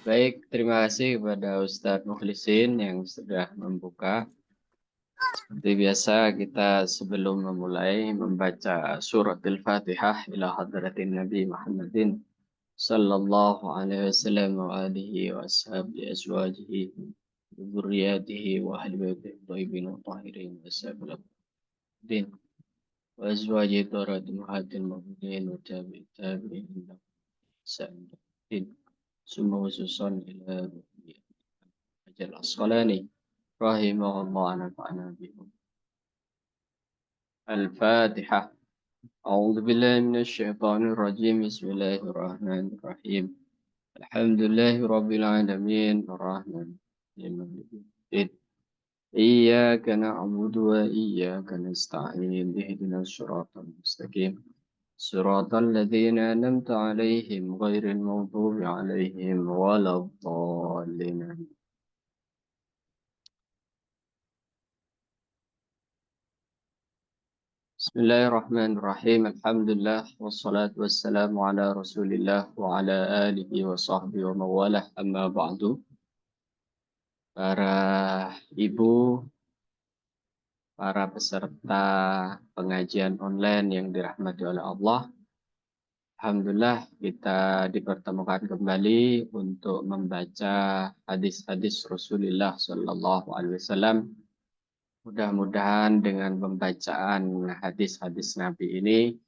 Baik, terima kasih kepada Ustadz Mukhlisin yang sudah membuka. Seperti biasa, kita sebelum memulai membaca surat Al-Fatihah ila hadratin Nabi Muhammadin sallallahu alaihi wasallam wa alihi wa ashabihi azwajihi wa dzurriyyatihi wa ahli baitihi thayyibin wa tahirin wa ashabil din wa azwajihi tharatin muhatin mu'minin wa tabi'in tabi'in sa'in summa khususan ila Hajar Asqalani rahimahullah nafa'ana bihum. Al-Fatihah. A'udzu billahi minasy syaithanir rajim. Bismillahirrahmanirrahim. Alhamdulillahi rabbil alamin. Arrahmanir rahim. Maliki yaumiddin. Iyyaka na'budu wa iyyaka nasta'in. Ihdinas siratal mustaqim. Siratal ladzina an'amta 'alaihim ghairil maghdubi 'alaihim waladdallin. Bismillahirrahmanirrahim. Alhamdulillah wassalatu wassalamu ala Rasulillah wa ala alihi wa sahbihi wa mawalah. Amma ba'du. Para ibu, para peserta pengajian online yang dirahmati oleh Allah. Alhamdulillah kita dipertemukan kembali untuk membaca hadis-hadis Rasulullah sallallahu alaihi wasallam. Mudah-mudahan dengan pembacaan hadis-hadis Nabi ini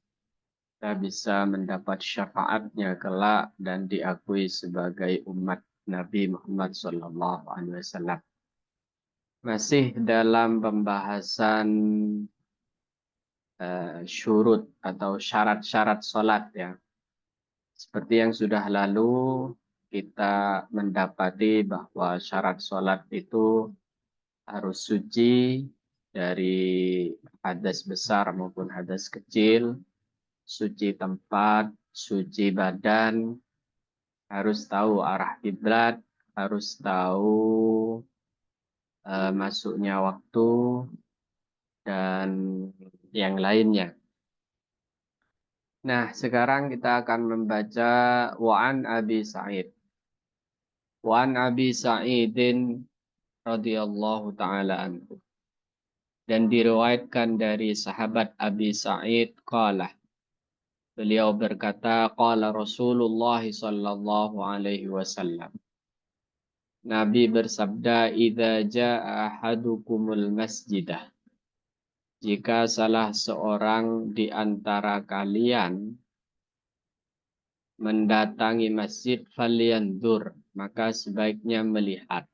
kita bisa mendapat syafaatnya kelak dan diakui sebagai umat Nabi Muhammad SAW. Masih dalam pembahasan syurut atau syarat-syarat sholat ya. Seperti yang sudah lalu kita mendapati bahwa syarat sholat itu harus suci dari hadas besar maupun hadas kecil, suci tempat, suci badan, harus tahu arah kiblat, harus tahu masuknya waktu, dan yang lainnya. Nah, sekarang kita akan membaca Wa'an Abi Sa'id. Wa'an Abi Sa'idin radhiyallahu ta'ala anhu. Dan diriwayatkan dari sahabat Abi Sa'id, qala. Beliau berkata, qala Rasulullah sallallahu alaihi wasallam. Nabi bersabda, idza jaa ahadukumul masjidah. Jika salah seorang di antara kalian mendatangi masjid, falyandur, maka sebaiknya melihat,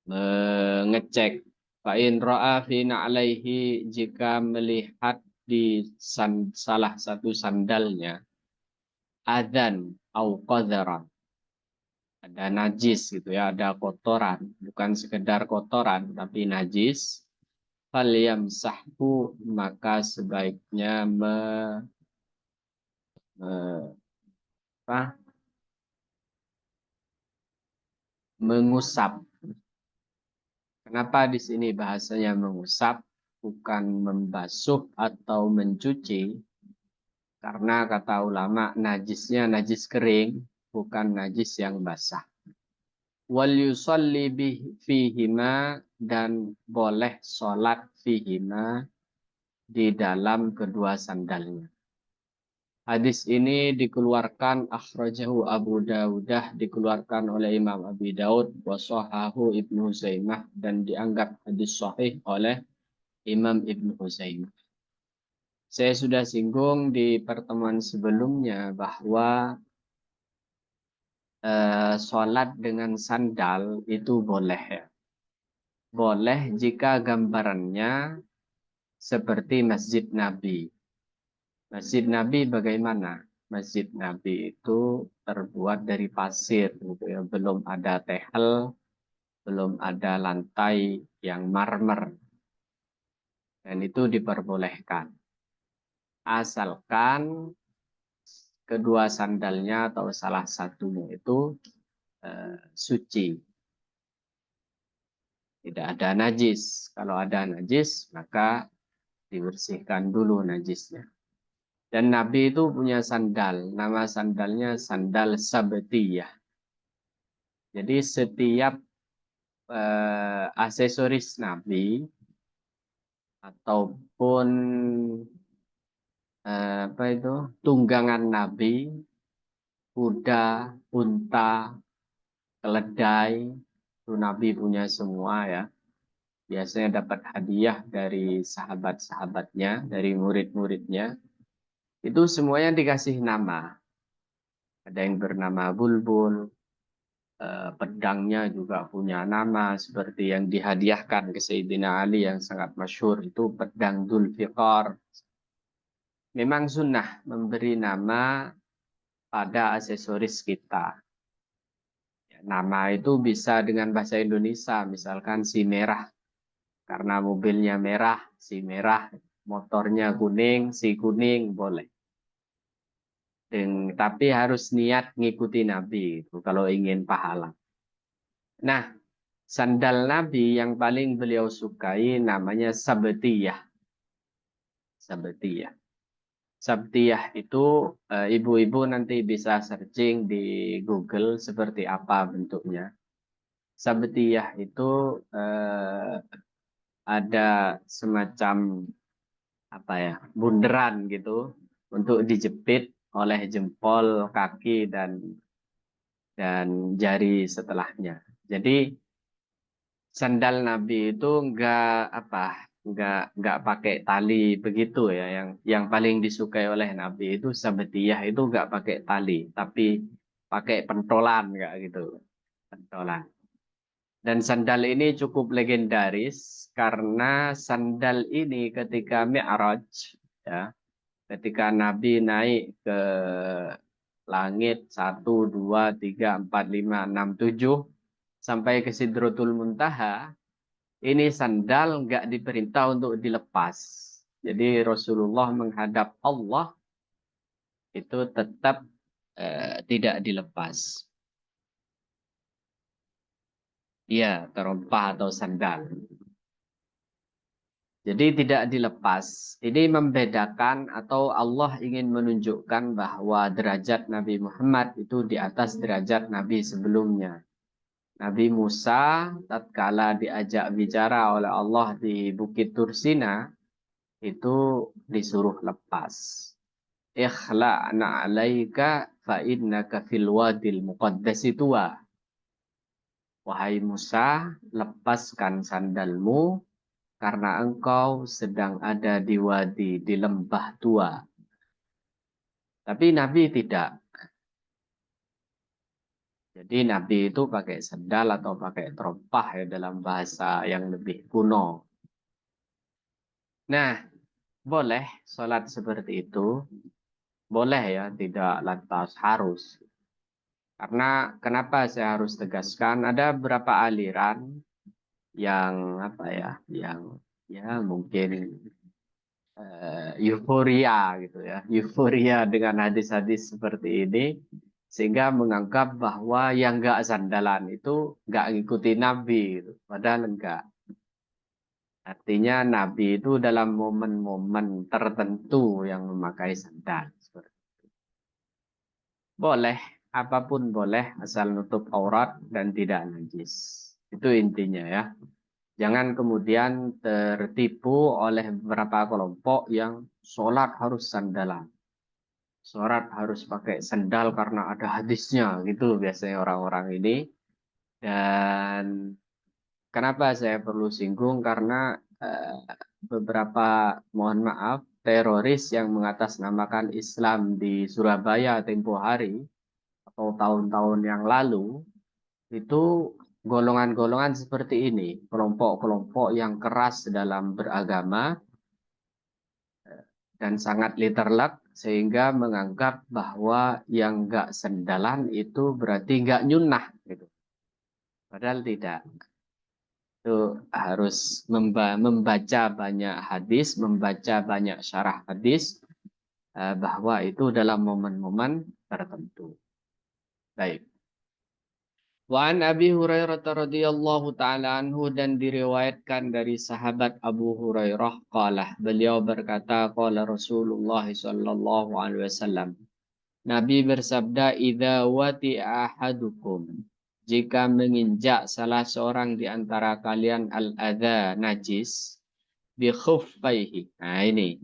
mengecek. Fa'in ra'a fi na'laihi, jika melihat di salah satu sandalnya, adzan au qadharan, ada najis gitu ya, ada kotoran, bukan sekedar kotoran tapi najis, falyamsahhu, maka sebaiknya mengusap. Kenapa di sini bahasanya mengusap, bukan membasuh atau mencuci? Karena kata ulama najisnya najis kering, bukan najis yang basah. Wal yusalli fihima, dan boleh sholat fihima, di dalam kedua sandalnya. Hadis ini dikeluarkan akhrajahu Abu Dawudah, dikeluarkan oleh Imam Abi Daud, wa shahahu Ibnu Huzaimah, dan dianggap hadis sahih oleh Imam Ibnu Huzaimah. Saya sudah singgung di pertemuan sebelumnya bahwa sholat dengan sandal itu boleh ya. Boleh jika gambarannya seperti Masjid Nabi. Masjid Nabi bagaimana? Masjid Nabi itu terbuat dari pasir, gitu ya. Belum ada tehel, belum ada lantai yang marmer, dan itu diperbolehkan. Asalkan kedua sandalnya atau salah satunya itu suci, tidak ada najis. Kalau ada najis, maka dibersihkan dulu najisnya. Dan Nabi itu punya sandal, nama sandalnya sandal Sabtiyah. Jadi setiap aksesoris Nabi ataupun apa itu tunggangan Nabi, kuda, unta, keledai, itu Nabi punya semua ya. Biasanya dapat hadiah dari sahabat-sahabatnya, dari murid-muridnya. Itu semuanya dikasih nama. Ada yang bernama Bulbul, pedangnya juga punya nama seperti yang dihadiahkan ke Sayyidina Ali yang sangat masyhur itu pedang Dzulfiqar. Memang sunnah memberi nama pada aksesoris kita. Nama itu bisa dengan bahasa Indonesia, misalkan si merah karena mobilnya merah, si merah, motornya kuning, si kuning boleh. Tapi harus niat ngikuti Nabi itu kalau ingin pahala. Nah, sandal Nabi yang paling beliau sukai namanya sabtiyah. Sabtiyah. Sabtiyah itu ibu-ibu nanti bisa searching di Google seperti apa bentuknya. Sabtiyah itu ada semacam apa ya bunderan gitu untuk dijepit oleh jempol kaki dan jari setelahnya. Jadi sandal Nabi itu enggak pakai tali begitu ya. Yang paling disukai oleh Nabi itu sabetiyah itu enggak pakai tali, tapi pakai pentolan enggak gitu. Pentolan. Dan sandal ini cukup legendaris karena sandal ini ketika Mi'raj ya, ketika Nabi naik ke langit 1, 2, 3, 4, 5, 6, 7 sampai ke Sidratul Muntaha, ini sandal nggak diperintah untuk dilepas. Jadi Rasulullah menghadap Allah itu tetap tidak dilepas. Iya, terompah atau sandal. Jadi tidak dilepas. Ini membedakan atau Allah ingin menunjukkan bahwa derajat Nabi Muhammad itu di atas derajat Nabi sebelumnya. Nabi Musa tatkala diajak bicara oleh Allah di Bukit Tursina itu disuruh lepas. Ikhla'na 'alaika fa innaka fil wadil muqaddasi tuwa. Wahai Musa, lepaskan sandalmu karena engkau sedang ada di wadi, di lembah tua. Tapi Nabi tidak. Jadi Nabi itu pakai sandal atau pakai terompah ya dalam bahasa yang lebih kuno. Nah, boleh sholat seperti itu. Boleh ya, tidak lantas harus. Karena kenapa saya harus tegaskan, ada beberapa aliran yang apa ya, yang ya mungkin euforia gitu ya, euforia dengan hadis-hadis seperti ini, sehingga menganggap bahwa yang nggak sandalan itu nggak ngikuti Nabi, gitu. Padahal enggak. Artinya Nabi itu dalam momen-momen tertentu yang memakai sandal. Boleh, apapun boleh asal nutup aurat dan tidak najis. Itu intinya ya. Jangan kemudian tertipu oleh beberapa kelompok yang sholat harus sandalan. Sholat harus pakai sandal karena ada hadisnya gitu biasanya orang-orang ini. Dan kenapa saya perlu singgung? Karena beberapa, mohon maaf, teroris yang mengatasnamakan Islam di Surabaya tempo hari atau tahun-tahun yang lalu itu golongan-golongan seperti ini, kelompok-kelompok yang keras dalam beragama dan sangat literlek sehingga menganggap bahwa yang enggak sendalan itu berarti enggak nyunah gitu. Padahal tidak. Itu harus membaca banyak hadis, membaca banyak syarah hadis bahwa itu dalam momen-momen tertentu. Baik. Wa an Abi Hurairah radhiyallahu taala anhu dan diriwayatkan dari sahabat Abu Hurairah qala beliau berkata qala Rasulullah sallallahu alaihi wasallam Nabi bersabda idza wati ahadukum jika menginjak salah seorang di antara kalian al-adha najis bi khuffaihi. Nah ini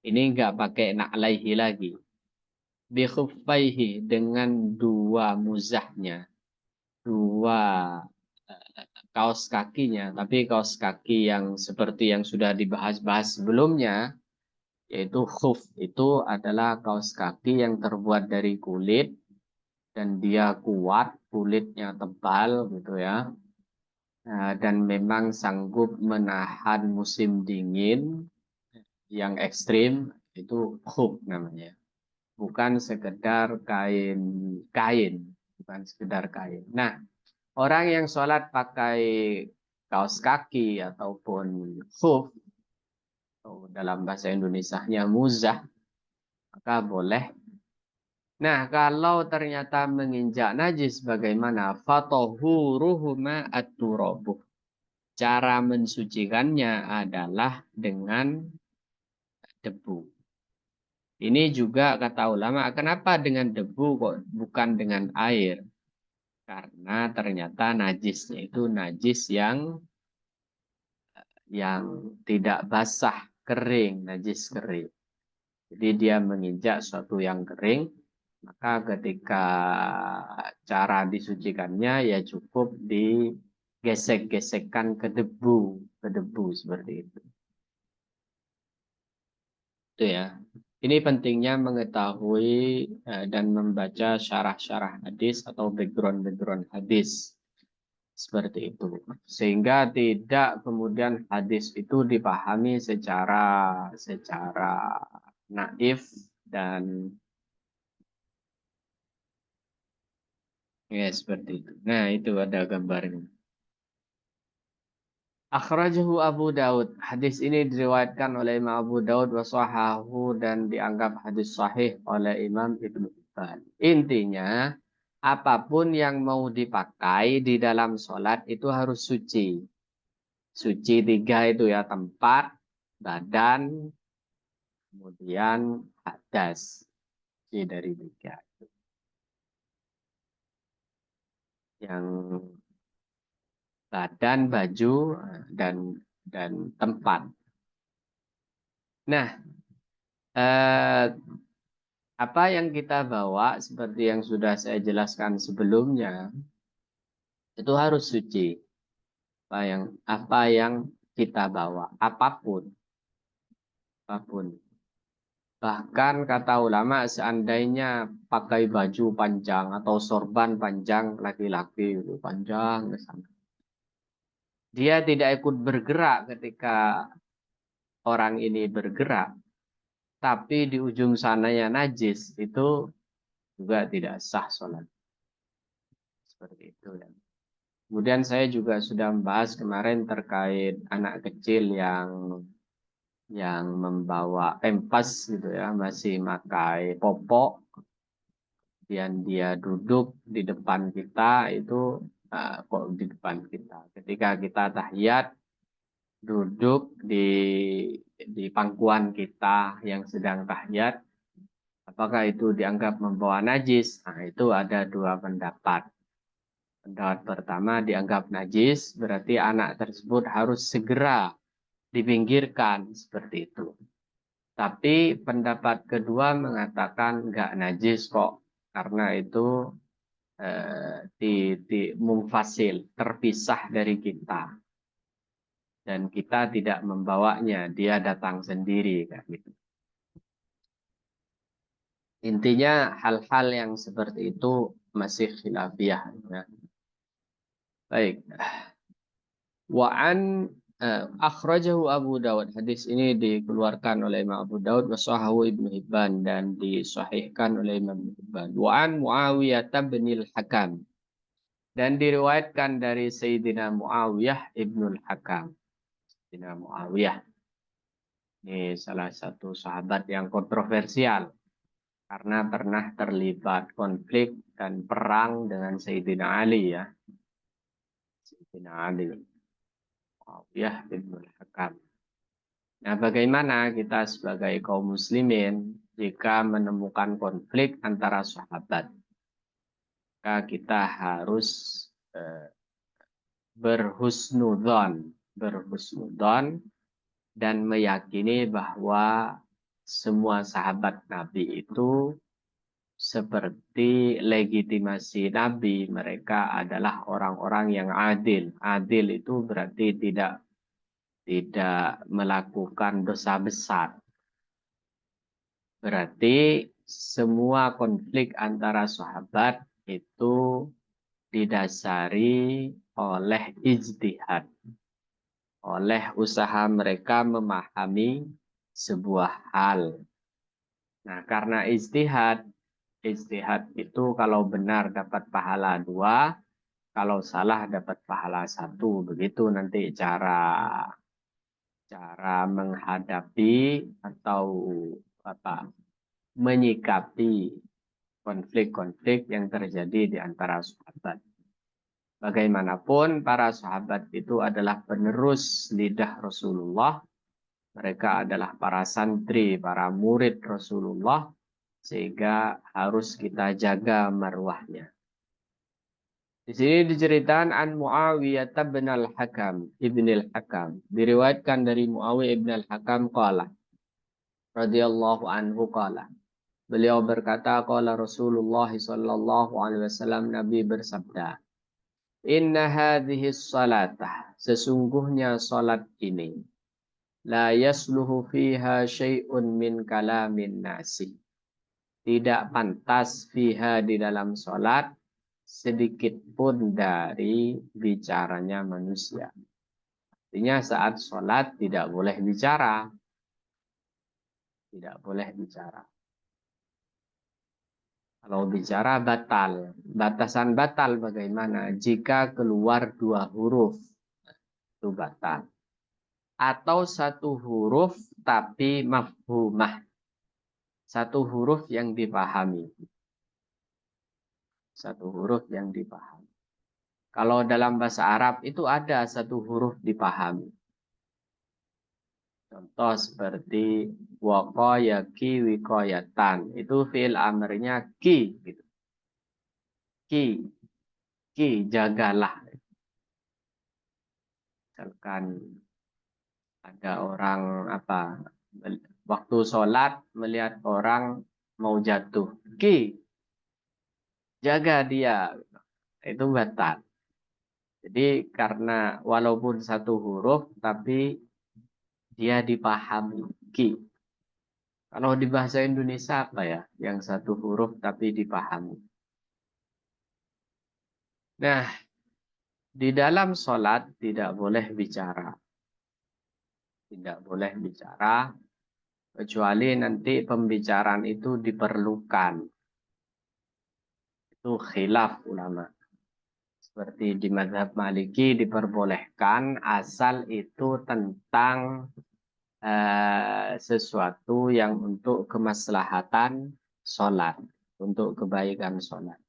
enggak pakai na'laihi lagi. Bi khuffaihi dengan dua muzahnya, dua kaos kakinya, tapi kaos kaki yang seperti yang sudah dibahas-bahas sebelumnya, yaitu khuf. Itu adalah kaos kaki yang terbuat dari kulit dan dia kuat, kulitnya tebal gitu ya. Dan memang sanggup menahan musim dingin yang ekstrim, itu khuf namanya. Bukan sekedar kain, bukan sekedar kain. Nah, orang yang sholat pakai kaos kaki ataupun khuf, atau dalam bahasa Indonesianya muzah, maka boleh. Nah, kalau ternyata menginjak najis bagaimana? Fatohuruhuma at-turabuh. Cara mensucikannya adalah dengan debu. Ini juga kata ulama, kenapa dengan debu kok bukan dengan air? Karena ternyata najisnya itu najis yang tidak basah, kering, najis kering. Jadi dia menginjak suatu yang kering, maka ketika cara disucikannya ya cukup digesek-gesekkan ke debu seperti itu. Itu ya. Ini pentingnya mengetahui dan membaca syarah-syarah hadis atau background-background hadis. Seperti itu. Sehingga tidak kemudian hadis itu dipahami secara naif dan ya seperti itu. Nah, itu ada gambarnya. Akhrajahu Abu Daud. Hadis ini diriwayatkan oleh Imam Abu Daud wa sahahu dan dianggap hadis sahih oleh Imam Ibnu Hibban. Intinya, apapun yang mau dipakai di dalam sholat itu harus suci. Suci tiga itu ya, tempat, badan, kemudian hadas. Suci dari tiga. Yang badan, baju, dan tempat. Nah, eh, apa yang kita bawa seperti yang sudah saya jelaskan sebelumnya itu harus suci. Apa yang kita bawa, apapun. Bahkan kata ulama seandainya pakai baju panjang atau sorban panjang laki-laki itu panjang ke sana. Dia tidak ikut bergerak ketika orang ini bergerak, tapi di ujung sananya najis, itu juga tidak sah sholat. Seperti itu ya. Kemudian saya juga sudah membahas kemarin terkait anak kecil yang membawa pempas gitu ya, masih pakai popok, kemudian dia duduk di depan kita itu kok di depan kita. Ketika kita tahiyat duduk di pangkuan kita yang sedang tahiyat, apakah itu dianggap membawa najis? Nah, itu ada dua pendapat. Pendapat pertama dianggap najis, berarti anak tersebut harus segera dipinggirkan seperti itu. Tapi pendapat kedua mengatakan nggak najis kok, karena itu mumfasil, terpisah dari kita. Dan kita tidak membawanya, dia datang sendiri. Kayak gitu. Intinya hal-hal yang seperti itu masih khilafiyah. Ya. Baik. Wa'an akhrajahu Abu Dawud. Hadis ini dikeluarkan oleh Imam Abu Dawud wa sahahu Ibnu Hibban dan disahihkan oleh Imam Ibnu Hibban. Wa'an Muawiyah bin al-Hakam. Dan diriwayatkan dari Sayyidina Muawiyah Ibnul Hakam. Sayyidina Muawiyah. Ini salah satu sahabat yang kontroversial. Karena pernah terlibat konflik dan perang dengan Sayyidina Ali ya. Sayyidina Ali. Muawiyah Ibnul Hakam. Nah, bagaimana kita sebagai kaum muslimin jika menemukan konflik antara sahabat? maka kita harus eh, berhusnudzon dan meyakini bahwa semua sahabat Nabi itu seperti legitimasi Nabi, mereka adalah orang-orang yang adil. Adil itu berarti tidak melakukan dosa besar. Berarti semua konflik antara sahabat itu didasari oleh ijtihad, oleh usaha mereka memahami sebuah hal. Nah, karena ijtihad itu kalau benar dapat pahala 2, kalau salah dapat pahala 1. Begitu nanti cara menghadapi atau apa menyikapi konflik-konflik yang terjadi di antara sahabat. Bagaimanapun para sahabat itu adalah penerus lidah Rasulullah. Mereka adalah para santri, para murid Rasulullah, sehingga harus kita jaga marwahnya. Di sini diceritakan an Muawiyah bin al-Hakam, ibn al-Hakam. Diriwayatkan dari Muawiyah ibn al-Hakam qala radhiyallahu anhu qala. Beliau berkata qala Rasulullah sallallahu alaihi wasallam, Nabi bersabda, "Inna hadhihi salatah, sesungguhnya salat ini, la yasluhu fiha syai'un min kalamin nasi." Tidak pantas fiha di dalam salat sedikit pun dari bicaranya manusia. Artinya saat sholat tidak boleh bicara. Tidak boleh bicara. Kalau bicara batal. Batasan batal bagaimana? Jika keluar 2 huruf. Itu batal. Atau 1 huruf tapi mafhumah. 1 huruf yang dipahami. 1 huruf yang dipahami. Kalau dalam bahasa Arab itu ada 1 huruf dipahami. Contoh seperti waqayaki wiqayatan. Itu fi'il amrnya ki gitu. Ki jagalah. Misalkan ada orang waktu sholat melihat orang mau jatuh. Ki jaga dia. Itu batal. Jadi karena walaupun 1 huruf tapi dia dipahami. Ki. Kalau di bahasa Indonesia apa ya? Yang 1 huruf tapi dipahami. Nah, di dalam sholat tidak boleh bicara. Tidak boleh bicara. Kecuali nanti pembicaraan itu diperlukan. Itu khilaf ulama. Seperti di mazhab Maliki diperbolehkan asal itu tentang sesuatu yang untuk kemaslahatan sholat. Untuk kebaikan sholat.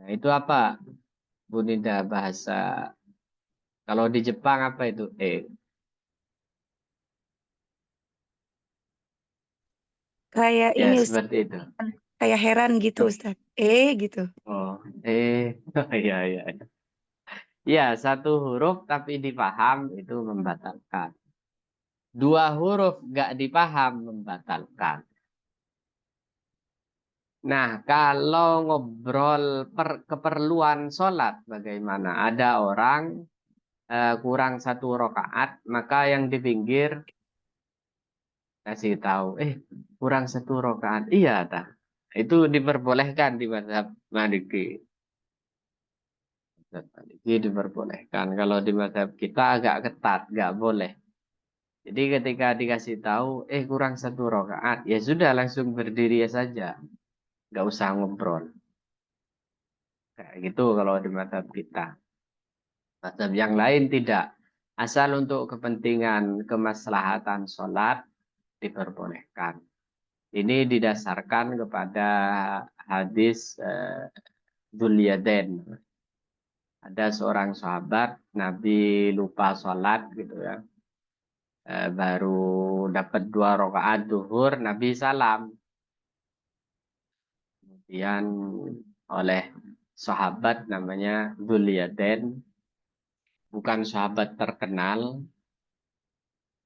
Nah, itu apa? Bu Nida bahasa. Kalau di Jepang apa itu? Kayak Ya ini Ustaz, seperti itu. kayak heran gitu Ustaz. Gitu. Oh, iya, iya. Ya, 1 huruf tapi dipaham itu membatalkan. 2 huruf gak dipaham membatalkan. Nah, kalau ngobrol keperluan sholat, bagaimana? Ada orang kurang 1 rakaat, maka yang di pinggir kasih tahu, kurang 1 rakaat. Iya, tak? Itu diperbolehkan di mazhab Maliki. Maliki diperbolehkan. Kalau di mazhab kita agak ketat, nggak boleh. Jadi ketika dikasih tahu, kurang 1 rakaat, ya sudah langsung berdiri saja, nggak usah ngobrol. Kayak gitu kalau di mazhab kita. Mazhab yang lain tidak. Asal untuk kepentingan kemaslahatan sholat diperbolehkan. Ini didasarkan kepada hadis Dzul-Yadain. Ada seorang sahabat, Nabi lupa sholat gitu ya. Baru dapat 2 rakaat zuhur, Nabi salam. Kemudian oleh sahabat namanya Dzul Yadain, bukan sahabat terkenal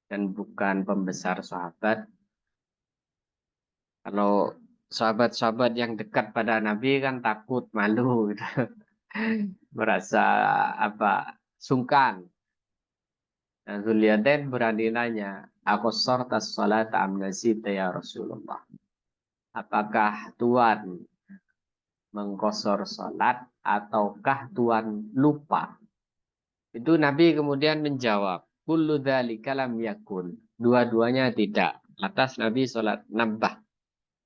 dan bukan pembesar sahabat. Kalau sahabat-sahabat yang dekat pada Nabi kan takut, malu gitu. Merasa apa? Sungkan. Nah, Dzul Yadain berani nanya, "Aku sortas salat am nasita ya Rasulullah?" Apakah Tuhan mengkosor salat ataukah Tuhan lupa? Itu Nabi kemudian menjawab, kullu dzalika lam yakun. Dua-duanya tidak. Atas Nabi sholat nambah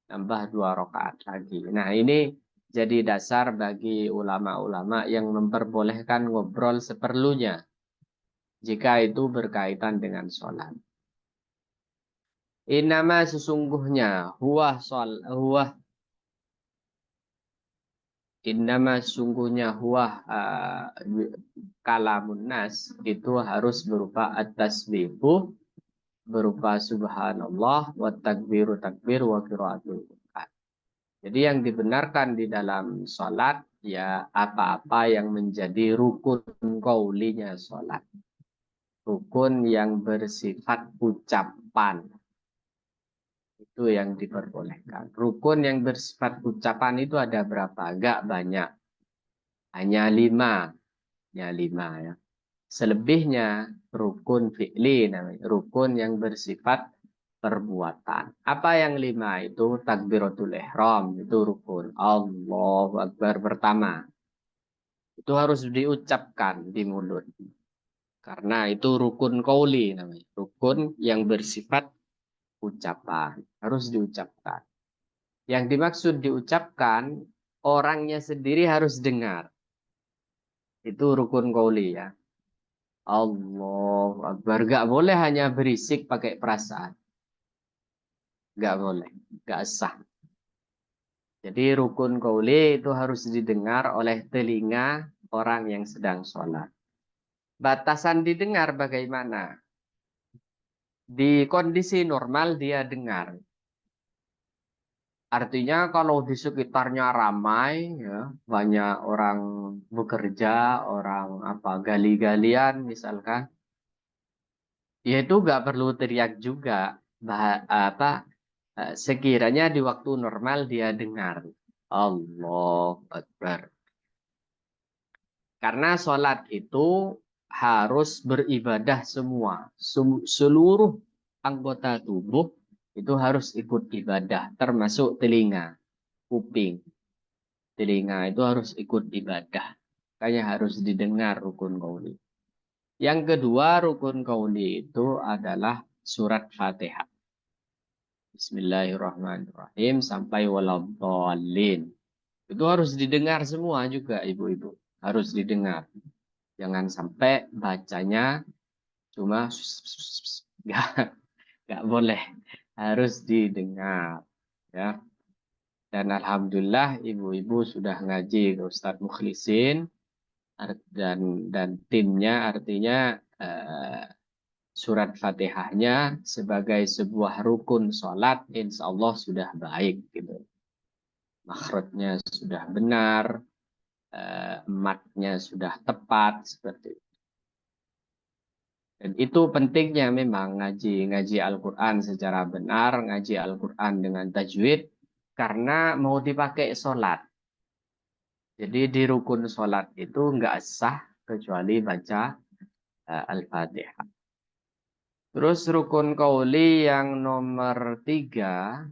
2 rakaat lagi. Nah, ini jadi dasar bagi ulama-ulama yang memperbolehkan ngobrol seperlunya jika itu berkaitan dengan sholat. Inama sesungguhnya huwa kalamun nas itu harus berupa at-tasbihu, berupa subhanallah, wa takbiru takbir, wa qiraatul Qur'an. Jadi yang dibenarkan di dalam sholat ya apa-apa yang menjadi rukun qaulinya sholat. Rukun yang bersifat ucapan. Itu yang diperbolehkan. Rukun yang bersifat ucapan itu ada berapa? Enggak banyak. Hanya 5. Ya 5 ya. Selebihnya rukun fi'li namanya. Rukun yang bersifat perbuatan. Apa yang 5 itu? Takbiratul ihram. Itu rukun. Allahu Akbar pertama. Itu harus diucapkan di mulut. Karena itu rukun qauli namanya. Rukun yang bersifat ucapan. Harus diucapkan. Yang dimaksud diucapkan, orangnya sendiri harus dengar. Itu rukun qauli ya. Allahu Akbar. Gak boleh hanya berisik pakai perasaan. Gak boleh. Gak sah. Jadi rukun qauli itu harus didengar oleh telinga orang yang sedang sholat. Batasan didengar bagaimana? Di kondisi normal dia dengar. Artinya kalau di sekitarnya ramai, ya, banyak orang bekerja, orang apa gali-galian misalkan, ya itu nggak perlu teriak juga. Sekiranya di waktu normal dia dengar, Allahu Akbar. Karena sholat itu harus beribadah semua, seluruh anggota tubuh itu harus ikut ibadah, termasuk telinga, kuping. Telinga itu harus ikut ibadah. Makanya harus didengar rukun qauli. Yang kedua rukun qauli itu adalah surat Fatihah. Bismillahirrahmanirrahim sampai waladhdallin. Itu harus didengar semua juga ibu-ibu. Harus didengar. Jangan sampai bacanya cuma nggak boleh. Harus didengar. Ya. Dan alhamdulillah ibu-ibu sudah ngaji ke Ustadz Mukhlisin dan timnya, artinya surat Fatihahnya sebagai sebuah rukun sholat insya Allah sudah baik gitu. Makhrajnya sudah benar, matnya sudah tepat seperti itu. Dan itu pentingnya memang ngaji Al-Quran secara benar, ngaji Al-Quran dengan tajwid, karena mau dipakai sholat. Jadi di rukun sholat itu nggak sah kecuali baca Al-Fatihah. Terus rukun qauli yang nomor 3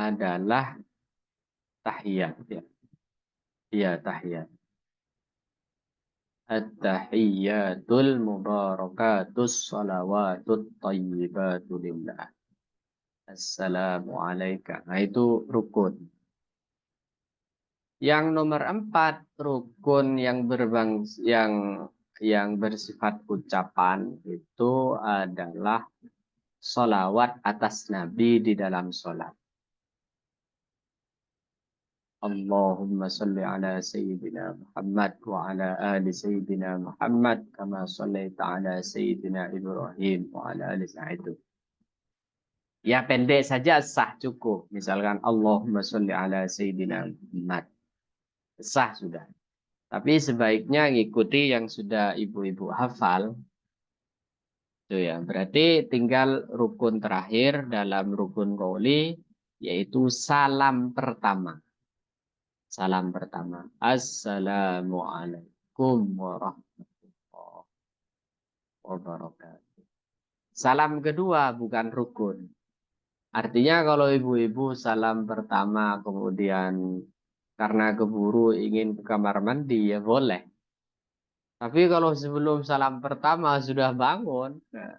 adalah tahiyat. Ya, ya tahiyat. At-tahiyyatul mubarakatus salawatut tayyibatu lillah. Assalamualaikum. Nah itu rukun. Yang nomor 4 rukun yang bersifat ucapan itu adalah sholawat atas Nabi di dalam sholat. Allahumma salli ala Sayyidina Muhammad wa ala ali Sayyidina Muhammad kama sallaita ala Sayyidina Ibrahim wa ala ali Sa'id. Ya pendek saja sah cukup. Misalkan Allahumma sholli ala Sayyidina Muhammad. Sah sudah. Tapi sebaiknya ngikuti yang sudah ibu-ibu hafal. Itu ya. Berarti tinggal rukun terakhir dalam rukun qauli yaitu salam pertama. Salam pertama. Assalamualaikum warahmatullahi wabarakatuh. Salam kedua bukan rukun. Artinya kalau ibu-ibu salam pertama kemudian karena keburu ingin ke kamar mandi ya boleh. Tapi kalau sebelum salam pertama sudah bangun, nah,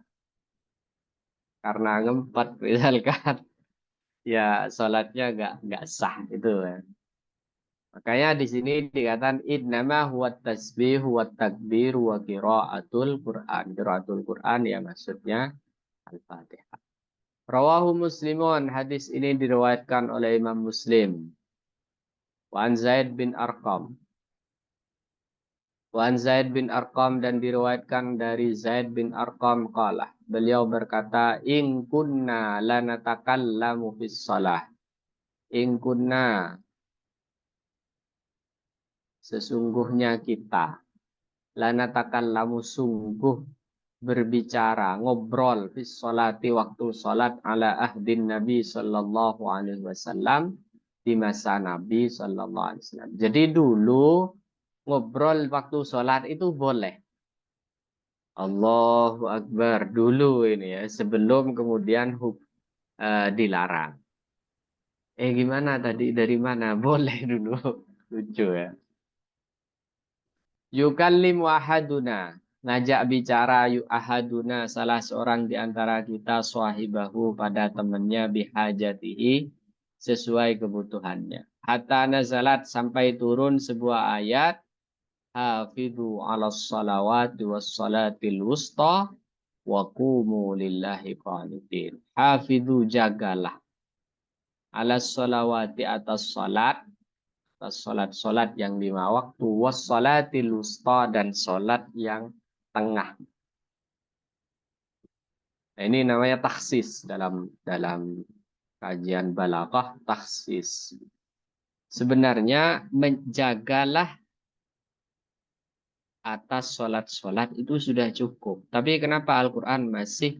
karena ngempet misalkan, ya sholatnya nggak sah itu. Ya. Makanya di sini dikatakan innama huwa tasbih huwa takbir wa qiraatul Quran. Qiraatul Quran ya maksudnya Al-Fatihah. Rawahu Muslimun, hadis ini diriwayatkan oleh Imam Muslim. Wan Zaid bin Arqam. Wan Zaid bin Arqam dan diriwayatkan dari Zaid bin Arqam qala. Beliau berkata, "In kunna lanatakallamu fis shalah." In kunna sesungguhnya kita lanatakallamu sungguh berbicara, ngobrol fis sholati waktu sholat ala ahdin Nabi sallallahu alaihi wasallam di masa Nabi sallallahu alaihi wasallam. Jadi dulu ngobrol waktu sholat itu boleh. Allahu Akbar dulu ini ya, sebelum kemudian dilarang. Gimana tadi dari mana? Boleh dulu. Lucu ya. Yukallimu ahaduna. Ngajak bicara yu ahaduna salah seorang di antara kita swahibahu pada temannya bihajatihi sesuai kebutuhannya. Hatta nazalat sampai turun sebuah ayat hafidhu ala salawati was salatil wusta wa qumu lillahi qanitin. Hafidhu jagalah ala salawati atas salat, atas salat-salat yang lima waktu, was salatil wusta dan salat yang tengah. Nah, ini namanya taksis dalam kajian balaghah taksis. Sebenarnya menjagalah atas salat-salat itu sudah cukup. Tapi kenapa Al-Quran masih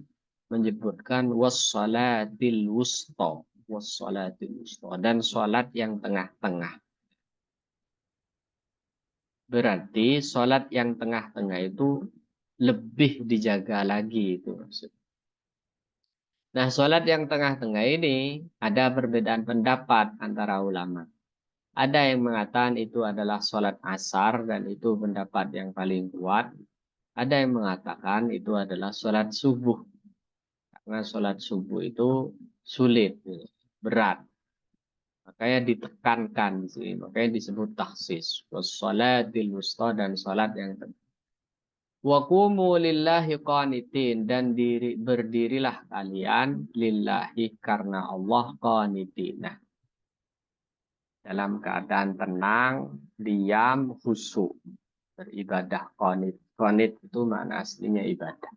menyebutkan wassalatil wusta, wassalatil wusta dan salat yang tengah-tengah. Berarti salat yang tengah-tengah itu lebih dijaga lagi itu maksudnya. Nah, sholat yang tengah-tengah ini ada perbedaan pendapat antara ulama. Ada yang mengatakan itu adalah sholat asar dan itu pendapat yang paling kuat. Ada yang mengatakan itu adalah sholat subuh. Karena sholat subuh itu sulit, berat. Makanya ditekankan di sini. Makanya disebut taksis. Sholatil wusta dan sholat yang tengah. Wa qumu lillahi qanitin dan berdirilah kalian lillahi karena Allah qanitina. Dalam keadaan tenang, diam, khusyuk, beribadah qanit. Qanit itu makna aslinya ibadah.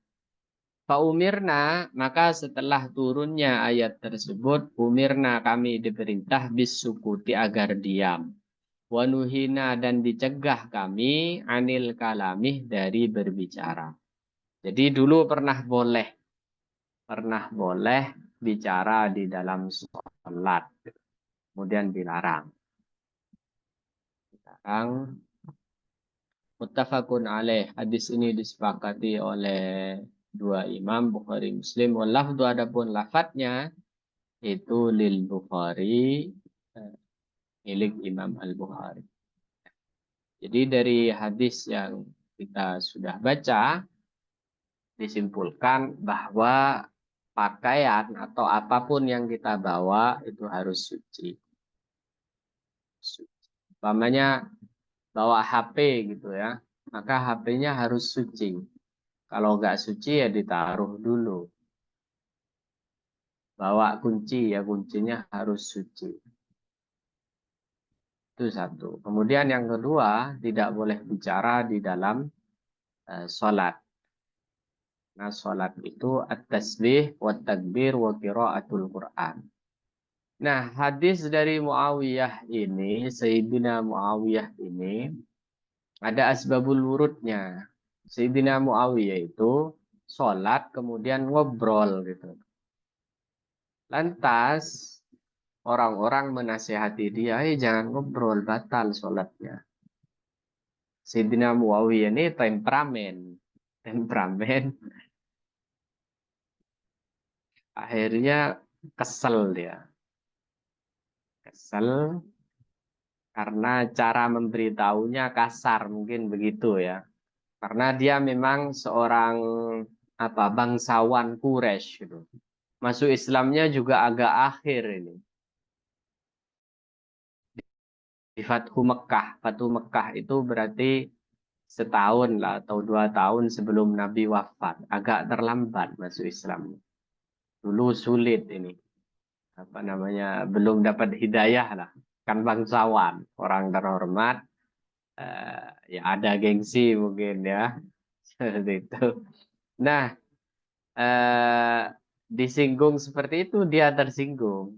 Faumirna, maka setelah turunnya ayat tersebut, umirna kami diperintah bisukuti agar diam. Wanuhina dan dicegah kami anil kalamih dari berbicara. Jadi dulu pernah boleh bicara di dalam sholat, kemudian dilarang. Dilarang. Muttafaqun alaih. Hadis ini disepakati oleh dua imam Bukhari Muslim. Walafdu adapun lafadznya itu lil Bukhari milik Imam Al Bukhari. Jadi dari hadis yang kita sudah baca disimpulkan bahwa pakaian atau apapun yang kita bawa itu harus suci. Umpamanya bawa HP gitu ya, maka HP-nya harus suci. Kalau nggak suci ya ditaruh dulu. Bawa kunci ya kuncinya harus suci. Itu satu. Kemudian yang kedua tidak boleh bicara di dalam sholat. Nah, sholat itu at-tasbih, wa takbir, wa qiraatul Qur'an. Nah, hadis dari Muawiyah ini, Sayyidina Muawiyah ini, ada asbabul wurudnya. Sayyidina Muawiyah itu sholat kemudian ngobrol gitu. Lantas orang-orang menasihati dia, jangan ngobrol, batal sholatnya. Sayyidina Muawiyah ini temperamen. Temperamen. Akhirnya kesel dia. Kesel karena cara memberitahunya kasar, mungkin begitu ya. Karena dia memang seorang bangsawan Quraisy gitu. Masuk Islamnya juga agak akhir ini. Di Fathu Mekah. Fathu Mekah itu berarti setahun lah atau 2 tahun sebelum Nabi wafat. Agak terlambat masuk Islam. Dulu sulit ini. Apa namanya? Belum dapat hidayah lah. Kan bangsawan, orang terhormat. Ya ada gengsi mungkin ya. Seperti itu. Nah, eh, disinggung seperti itu dia tersinggung.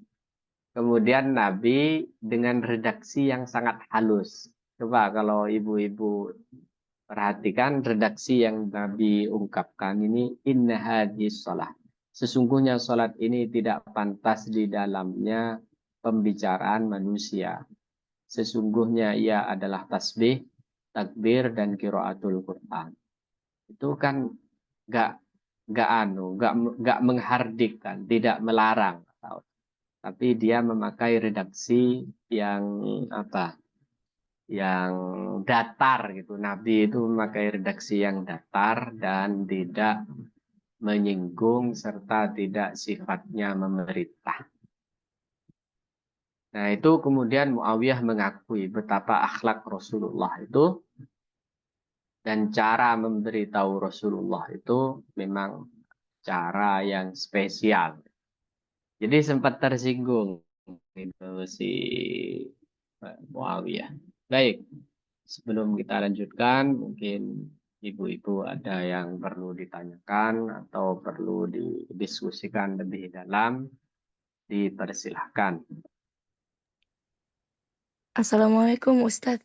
Kemudian Nabi dengan redaksi yang sangat halus. Coba kalau ibu-ibu perhatikan redaksi yang Nabi ungkapkan ini, inna hadis salat. Sesungguhnya salat ini tidak pantas di dalamnya pembicaraan manusia. Sesungguhnya ia adalah tasbih, takbir dan qiraatul Quran. Itu kan gak gak menghardik kan, tidak melarang, tapi dia memakai redaksi yang apa? Yang datar gitu. Nabi itu memakai redaksi yang datar dan tidak menyinggung serta tidak sifatnya memerintah. Nah, itu kemudian Muawiyah mengakui betapa akhlak Rasulullah itu dan cara memberitahu Rasulullah itu memang cara yang spesial. Jadi sempat tersinggung itu si Muawiyah. Baik, sebelum kita lanjutkan, mungkin ibu-ibu ada yang perlu ditanyakan atau perlu didiskusikan lebih dalam, dipersilahkan. Assalamualaikum Ustadz.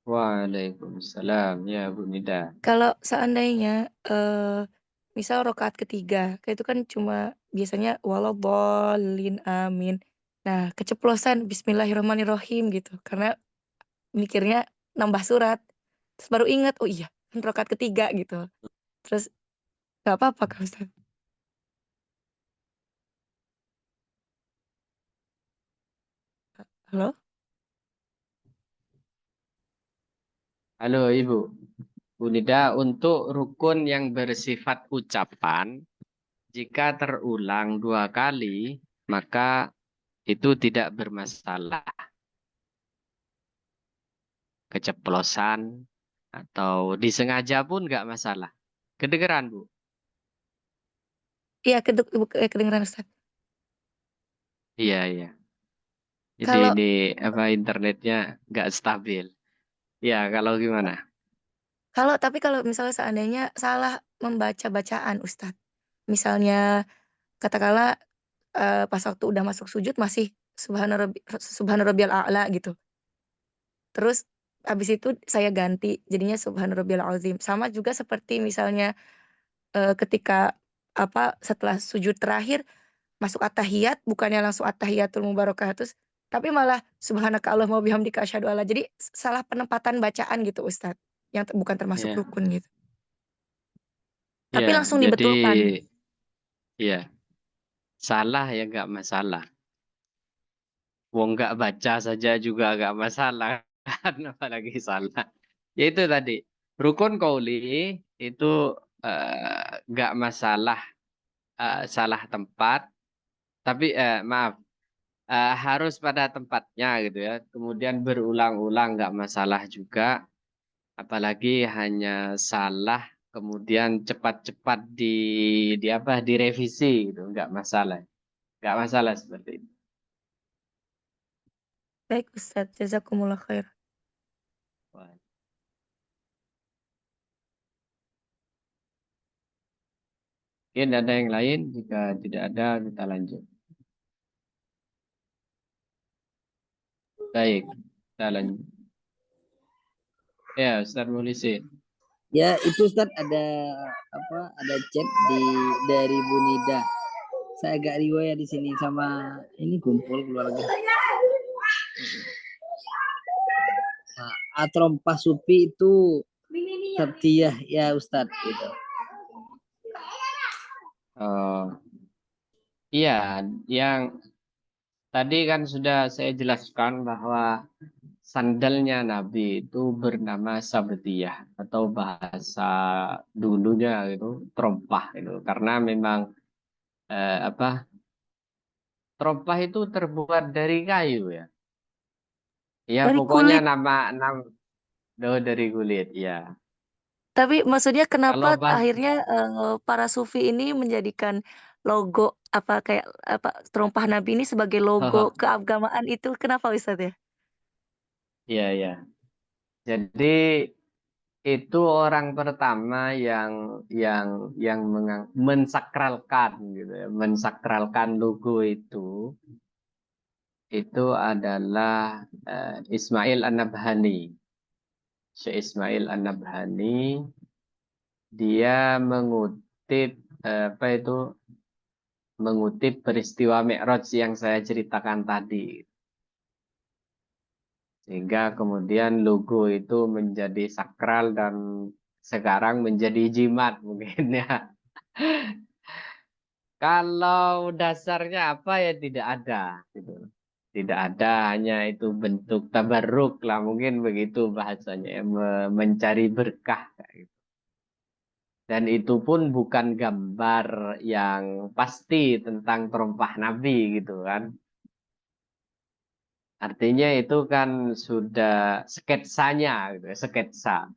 Waalaikumsalam, ya Bu Nida. Kalau seandainya misal rokaat ketiga, kayak itu kan cuma biasanya waladhdallin amin. Nah, keceplosan Bismillahirrahmanirrahim gitu. Karena mikirnya nambah surat. Terus baru ingat, oh iya, kan rokaat ketiga gitu. Terus nggak apa-apa kan Ustaz? Halo? Halo Ibu. Bu Nida, untuk rukun yang bersifat ucapan, jika terulang 2 kali, maka itu tidak bermasalah. Keceplosan atau disengaja pun nggak masalah. Kedengeran, Bu? Iya, kedengeran Ustaz. Iya, iya. Jadi Kalau ini internetnya nggak stabil. Ya, kalau gimana? tapi kalau misalnya seandainya salah membaca bacaan Ustadz. Misalnya katakanlah pas waktu udah masuk sujud masih subhana rabbiyal a'la gitu. Terus habis itu saya ganti jadinya subhana rabbiyal azim. Sama juga seperti misalnya ketika setelah sujud terakhir masuk at-tahiyat bukannya langsung at-tahiyatul mubarakatus tapi malah subhanaka Allahumma bihamdika asyhadu alla. Jadi salah penempatan bacaan gitu Ustadz yang bukan termasuk Ya, rukun gitu. Tapi ya. langsung Jadi dibetulkan. ya salah ya nggak masalah. Wong nggak baca saja juga nggak masalah, kan apalagi salah. Ya itu tadi rukun qauli itu nggak masalah salah tempat, tapi maaf harus pada tempatnya gitu ya. Kemudian berulang-ulang nggak masalah juga, apalagi hanya salah kemudian cepat-cepat direvisi gitu, nggak masalah seperti itu. Baik Ustadz, jazakumullah khair. Mungkin ada yang lain, jika tidak ada kita lanjut. Baik, kita lanjut. Ya, Ustaz Mulisi. Ya, itu Ustaz ada apa? Ada chat dari Bunida. Saya agak riwayat di sini sama ini kumpul keluarga. Nah, Trompah Supi itu tertiah ya Ustadz gitu. Iya, yang tadi kan sudah saya jelaskan bahwa sandalnya Nabi itu bernama Sabetiyah atau bahasa dulunya itu terompah itu karena memang apa terompah itu terbuat dari kayu ya. Ya Dari pokoknya kulit. nama dari kulit ya. Tapi maksudnya kenapa Kalau pas akhirnya, para sufi ini menjadikan logo apa, kayak apa, terompah Nabi ini sebagai logo keagamaan itu kenapa Ustadz ya? ya ya. Jadi itu orang pertama yang mensakralkan gitu ya, mensakralkan logo itu adalah Ismail An-Nabhani. Syekh Ismail An-Nabhani dia mengutip apa itu mengutip peristiwa Mi'raj yang saya ceritakan tadi. Sehingga kemudian logo itu menjadi sakral dan sekarang menjadi jimat mungkin ya. Kalau dasarnya apa ya tidak ada gitu. Tidak ada, hanya itu bentuk tabarruk lah mungkin begitu bahasanya ya, mencari berkah kayak gitu. Dan itu pun bukan gambar yang pasti tentang terompah Nabi gitu kan. Artinya itu kan sudah sketsanya gitu, sketsa.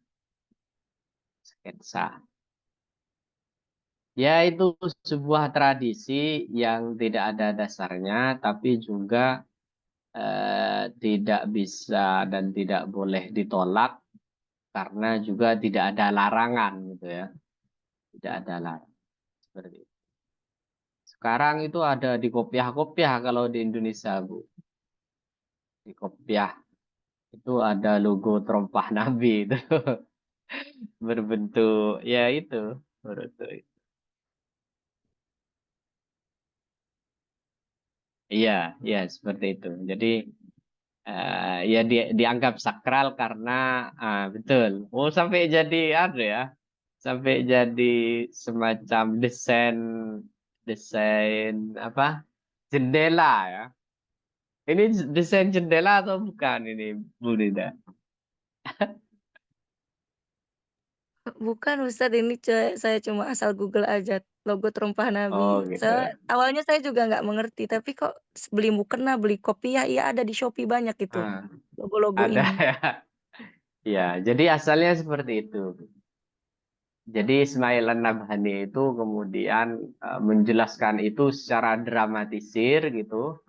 Ya itu sebuah tradisi yang tidak ada dasarnya, tapi juga tidak bisa dan tidak boleh ditolak karena juga tidak ada larangan gitu ya. Tidak ada larangan seperti itu. Sekarang itu ada di kopiah-kopiah kalau di Indonesia, Bu. Di kopiah itu ada logo terompah Nabi itu berbentuk ya itu berbentuk. Iya, ya seperti itu. Jadi ya dianggap sakral karena betul. Oh sampai jadi ada ya, sampai jadi semacam desain desain apa jendela ya. Ini desain jendela atau bukan ini Bu Rida? Bukan Ustadz, ini saya cuma asal Google aja, logo terompah Oh Nabi. gitu ya. Awalnya saya juga nggak mengerti, tapi kok beli mukena, beli kopiah, iya ada di Shopee banyak itu, Ah, logo-logo ada ini. ya. Ya, jadi asalnya seperti itu. Jadi Ismail An-Nabhani itu kemudian menjelaskan itu secara dramatisir gitu.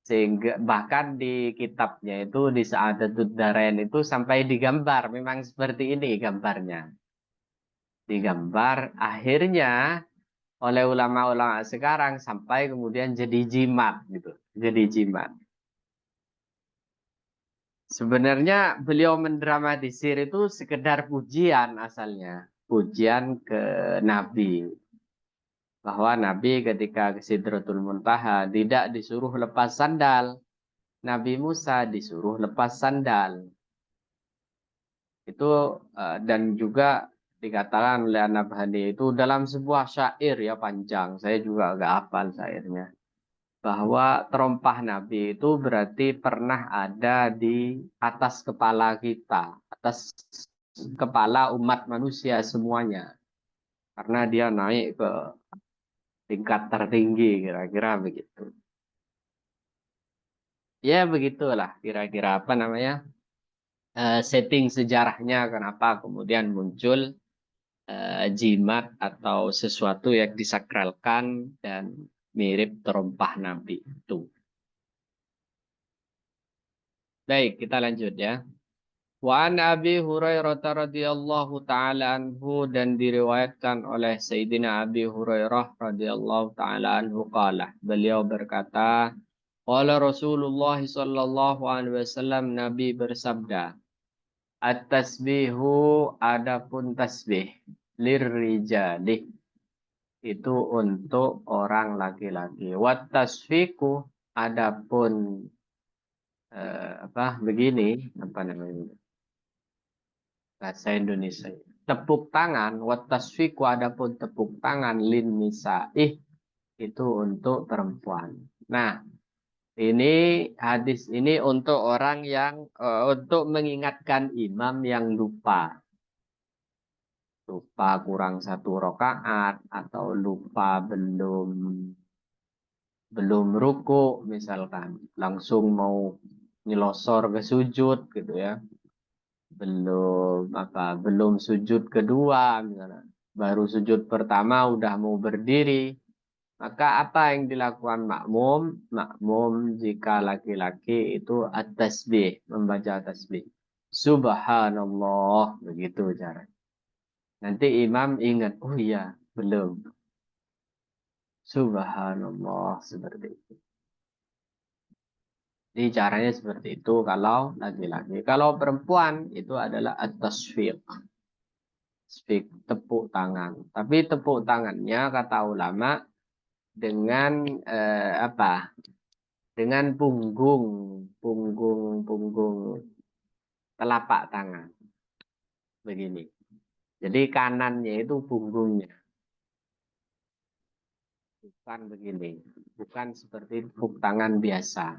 Sehingga bahkan di kitabnya itu di Sa'adatud Darain itu sampai digambar. Memang seperti ini gambarnya. Digambar akhirnya oleh ulama-ulama sekarang sampai kemudian jadi jimat gitu. Jadi jimat. Sebenarnya beliau mendramatisir itu sekedar pujian asalnya. Pujian ke Nabi. Bahwa Nabi ketika ke Sidratul Muntaha tidak disuruh lepas sandal. Nabi Musa disuruh lepas sandal. Itu dan juga dikatakan oleh An-Nabhani itu dalam sebuah syair ya panjang. Saya juga agak hafal syairnya. Bahwa terompah Nabi itu berarti pernah ada di atas kepala kita, atas kepala umat manusia semuanya. Karena dia naik ke tingkat tertinggi, kira-kira begitu. Ya begitulah kira-kira apa namanya setting sejarahnya kenapa kemudian muncul jimat atau sesuatu yang disakralkan dan mirip terompah Nabi itu. Baik, kita lanjut ya. Wa an Abi Hurairah radhiyallahu taala anhu, dan diriwayatkan oleh Sayyidina Abi Hurairah radhiyallahu taala anhu qala, beliau berkata, qala Rasulullah sallallahu alaihi wasallam, Nabi bersabda, at-tasbihu, adapun tasbih, lirrijali, itu untuk orang laki-laki. Wat tasfiku, adapun begini, apa namanya? Bahasa Indonesia. Tepuk tangan, wat tasfiku, adapun tepuk tangan, lin nisaih, itu untuk perempuan. Nah, ini hadis ini untuk orang yang untuk mengingatkan imam yang lupa kurang 1 rakaat, atau lupa belum ruku misalkan, langsung mau nyelosor ke sujud gitu ya, belum sujud kedua misalnya, baru sujud pertama udah mau berdiri. Maka apa yang dilakukan makmum? Makmum jika laki-laki itu at-tasbih, membaca tasbih. Subhanallah, begitu cara. Nanti imam ingat, oh iya, belum. Subhanallah, seperti itu. Jadi caranya seperti itu kalau laki-laki. Kalau perempuan itu adalah at-tasfiq. Tepuk tangan. Tapi tepuk tangannya kata ulama dengan dengan punggung telapak tangan. Begini. Jadi kanannya itu punggungnya. Bukan begini. Bukan seperti tepuk tangan biasa.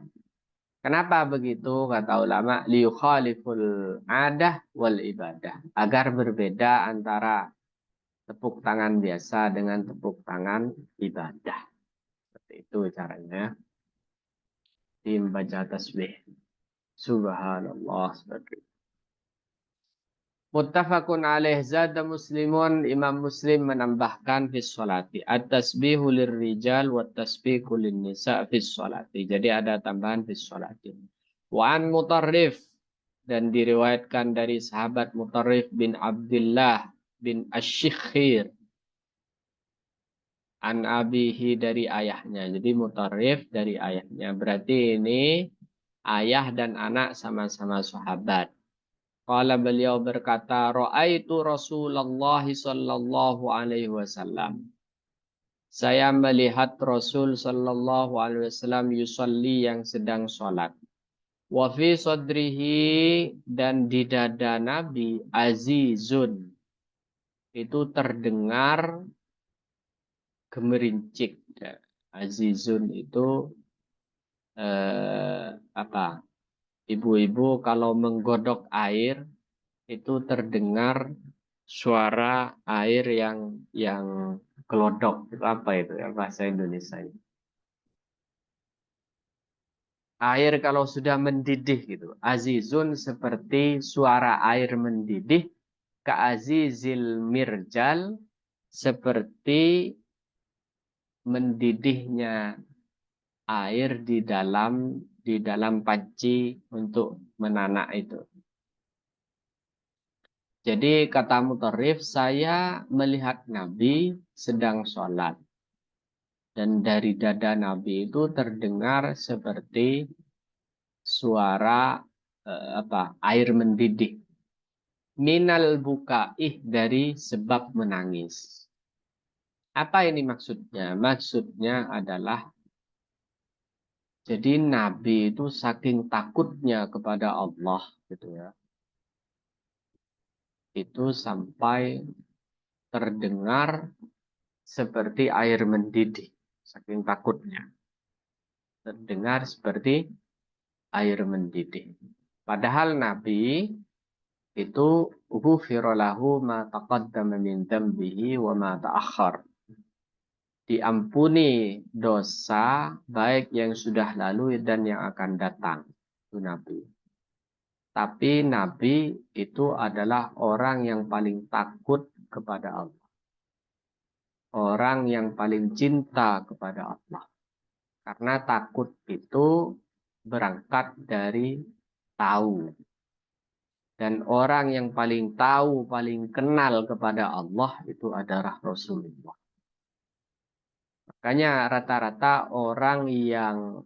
Kenapa begitu? Kata ulama, liyukhaliful adah wal ibadah. Agar berbeda antara tepuk tangan biasa dengan tepuk tangan ibadah. Seperti itu caranya. Membaca tasbih. Subhanallah. Seperti itu. Muttafaqun alaih, zada Muslimun, Imam Muslim menambahkan fis sholati at-tasbihu lirrijal wa tasbihu linnisa fis sholati. Jadi ada tambahan fis sholati. Wa an Mutarrif, dan diriwayatkan dari sahabat Mutarrif bin Abdullah bin Asy-Syikhir, an abihi, dari ayahnya. Jadi Mutarrif dari ayahnya. Berarti ini ayah dan anak sama-sama sahabat. Qala, beliau berkata, ra'aitu Rasulullah sallallahu alaihi wasallam. Saya melihat Rasul sallallahu alaihi wasallam yusalli, yang sedang sholat. Wa fi sadrihi, dan di dada Nabi, azizun, itu terdengar gemerincik. Azizun itu ibu-ibu kalau menggodok air itu terdengar suara air yang kelodok. Itu apa itu ya bahasa Indonesia? Air kalau sudah mendidih gitu. Azizun, seperti suara air mendidih. Ka'azizil mirjal, seperti mendidihnya air di dalam panci untuk menanak itu. Jadi kata Mutarrif, saya melihat Nabi sedang sholat. Dan dari dada Nabi itu terdengar seperti suara air mendidih. Minal bukaih, dari sebab menangis. Apa ini maksudnya? Maksudnya adalah, jadi Nabi itu saking takutnya kepada Allah gitu ya. Itu sampai terdengar seperti air mendidih, saking takutnya. Terdengar seperti air mendidih. Padahal Nabi itu ghufira lahu ma taqaddama min dzambihi wa ma ta'akhkhar. Diampuni dosa baik yang sudah lalu dan yang akan datang. Itu Nabi. Tapi Nabi itu adalah orang yang paling takut kepada Allah. Orang yang paling cinta kepada Allah. Karena takut itu berangkat dari tahu. Dan orang yang paling tahu, paling kenal kepada Allah itu adalah Rasulullah. Makanya rata-rata orang yang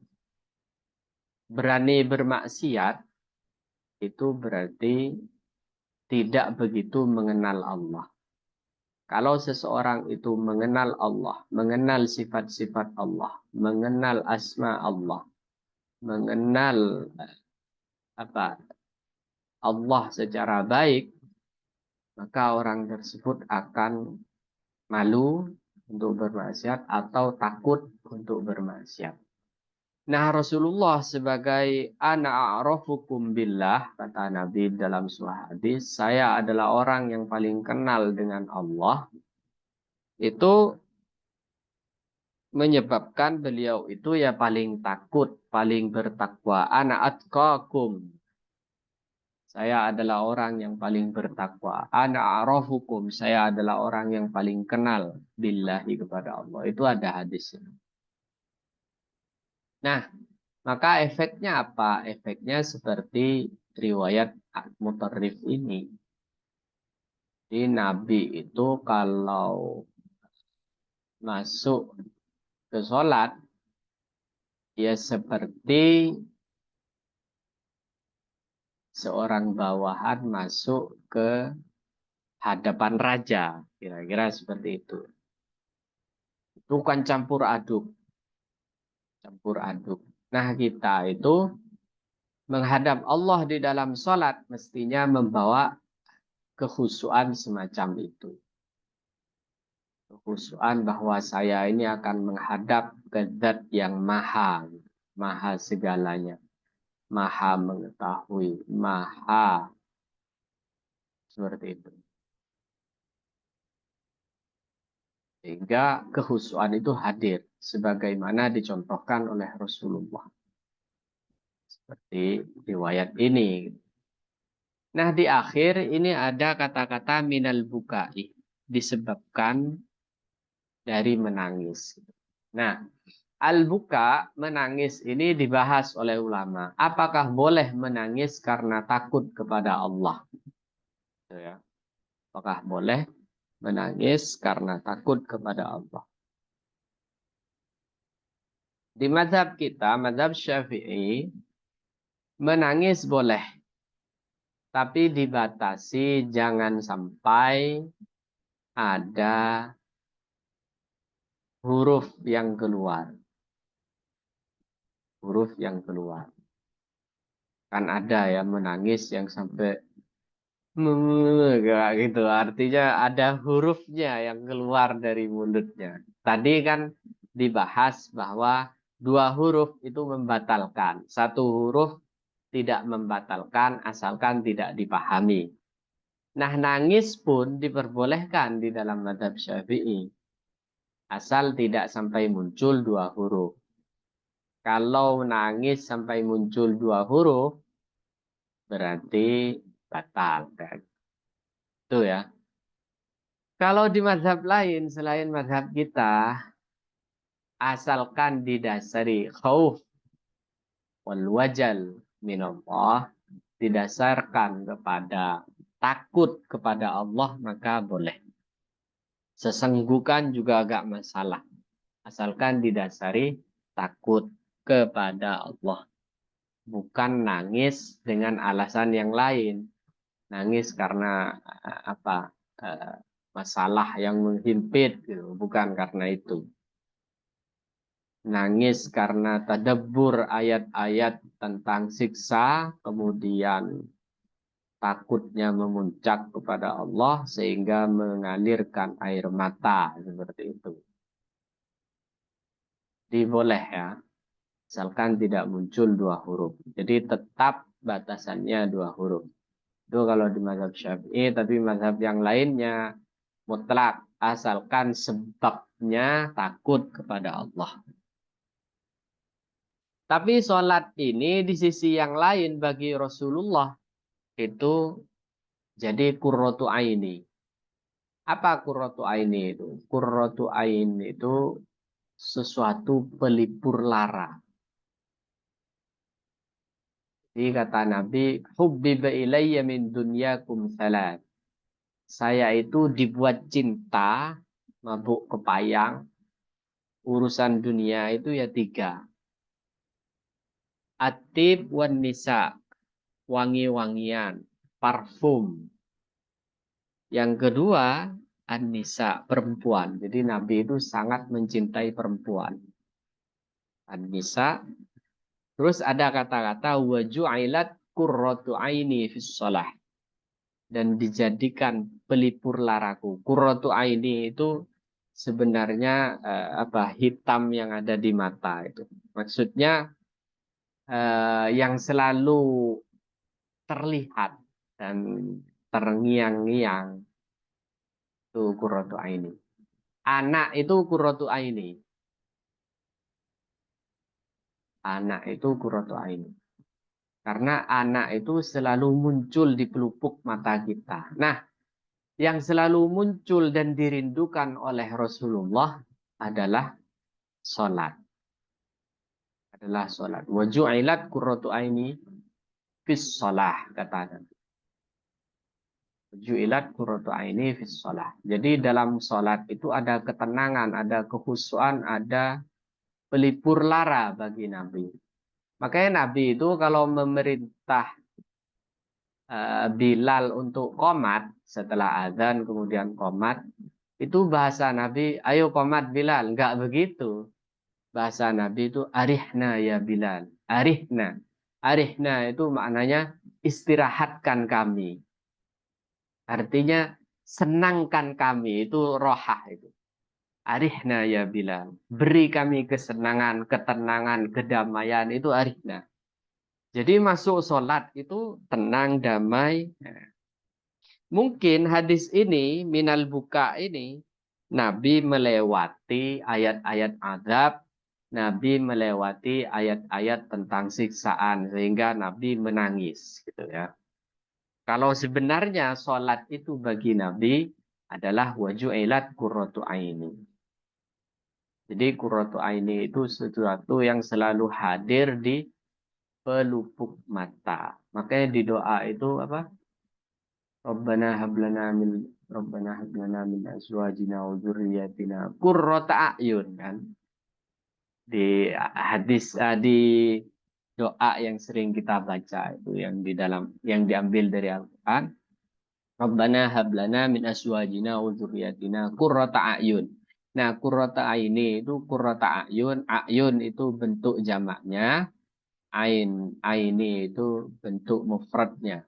berani bermaksiat itu berarti tidak begitu mengenal Allah. Kalau seseorang itu mengenal Allah, mengenal sifat-sifat Allah, mengenal asma Allah, mengenal Allah secara baik, maka orang tersebut akan malu untuk bermaksiat atau takut untuk bermaksiat. Nah, Rasulullah sebagai ana a'rafukum billah, kata Nabi dalam sebuah hadis, saya adalah orang yang paling kenal dengan Allah. Itu menyebabkan beliau itu ya paling takut, paling bertakwa. Ana atqakum. Saya adalah orang yang paling bertakwa. Ana a'rafukum. Saya adalah orang yang paling kenal billahi kepada Allah. Itu ada hadisnya. Nah, maka efeknya apa? Efeknya seperti riwayat Mutarrif ini. Di Nabi itu kalau masuk ke sholat, ya seperti seorang bawahan masuk ke hadapan raja. Kira-kira seperti itu. Itu kan campur aduk. Campur aduk. Nah, kita itu menghadap Allah di dalam sholat mestinya membawa kekhusyuan semacam itu. Kekhusyuan bahwa saya ini akan menghadap ke zat yang maha, maha segalanya, maha mengetahui, maha seperti itu. Sehingga kekhusyuan itu hadir sebagaimana dicontohkan oleh Rasulullah. Seperti riwayat ini. Nah, di akhir ini ada kata-kata minal bukai, disebabkan dari menangis. Nah, al-buka, menangis ini dibahas oleh ulama. Apakah boleh menangis karena takut kepada Allah? Apakah boleh menangis karena takut kepada Allah? Di mazhab kita, mazhab Syafi'i, menangis boleh. Tapi dibatasi jangan sampai ada huruf yang keluar. Huruf yang keluar. Kan ada ya menangis yang sampai kayak gitu. Artinya ada hurufnya yang keluar dari mulutnya. Tadi kan dibahas bahwa 2 huruf itu membatalkan. 1 huruf tidak membatalkan asalkan tidak dipahami. Nah, nangis pun diperbolehkan di dalam mazhab Syafi'i. Asal tidak sampai muncul 2 huruf. Kalau nangis sampai muncul 2 huruf, berarti batal. Itu ya. Kalau di mazhab lain selain mazhab kita, asalkan didasari khauf wal wajal minallah, didasarkan kepada takut kepada Allah, maka boleh. Sesenggukan juga agak masalah. Asalkan didasari takut kepada Allah. Bukan nangis dengan alasan yang lain. Nangis karena masalah yang menghimpit, gitu. Bukan karena itu. Nangis karena tadabbur ayat-ayat tentang siksa, kemudian takutnya memuncak kepada Allah sehingga mengalirkan air mata, seperti itu. Diboleh ya, asalkan tidak muncul 2 huruf. Jadi tetap batasannya 2 huruf. Itu kalau di mazhab Syafi'i, tapi mazhab yang lainnya mutlak, asalkan sebabnya takut kepada Allah. Tapi sholat ini di sisi yang lain bagi Rasulullah itu jadi qurratu aini. Apa qurratu aini itu? Qurratu aini itu sesuatu pelipur lara. Jadi kata Nabi, hubbiba ilayya min dunyakum salat. Saya itu dibuat cinta, mabuk kepayang, urusan dunia itu ya 3. Atib wan nisa, wangi-wangian, parfum. Yang kedua, an-nisa, perempuan. Jadi Nabi itu sangat mencintai perempuan. An-nisa. Terus ada kata-kata wa ju'ilat qurratu aini fis shalah. Dan dijadikan pelipur laraku. Qurratu aini itu sebenarnya hitam yang ada di mata itu. Maksudnya yang selalu terlihat dan terngiang-ngiang itu qurratu aini. Anak itu qurratu aini. Anak itu qurratu aini. Karena anak itu selalu muncul di pelupuk mata kita. Nah, yang selalu muncul dan dirindukan oleh Rasulullah adalah sholat. Adalah sholat. Wa ju'ilat qurratu aini fis shalah, kata Nabi. Ju'ilat qurratu aini fis shalah. Jadi dalam sholat itu ada ketenangan, ada kekhusyuan, ada pelipur lara bagi Nabi. Makanya Nabi itu kalau memerintah Bilal untuk qomat setelah azan kemudian qomat, itu bahasa Nabi, ayo qomat Bilal. Enggak begitu. Bahasa Nabi itu arihna ya Bilal. Arihna. Arihna itu maknanya istirahatkan kami. Artinya senangkan kami, itu rohah itu. Arihna ya Bilal. Beri kami kesenangan, ketenangan, kedamaian, itu arihna. Jadi masuk sholat itu tenang, damai. Mungkin hadis ini, minal buka ini, Nabi melewati ayat-ayat azab, Nabi melewati ayat-ayat tentang siksaan, sehingga Nabi menangis. Gitu ya. Kalau sebenarnya sholat itu bagi Nabi adalah waju'ilat qurratu aini. Jadi qurratu aini itu sesuatu yang selalu hadir di pelupuk mata. Makanya di doa itu apa? Rabbana hablana min azwajina wa dzurriyyatina qurrata a'yun, kan. Di hadis di doa yang sering kita baca itu yang di dalam yang diambil dari Al-Qur'an. Rabbana hablana min azwajina wa dzurriyyatina qurrata a'yun. Nah, qurrata aini itu qurrata a'yun, a'yun itu bentuk jamaknya, aini itu bentuk mufradnya.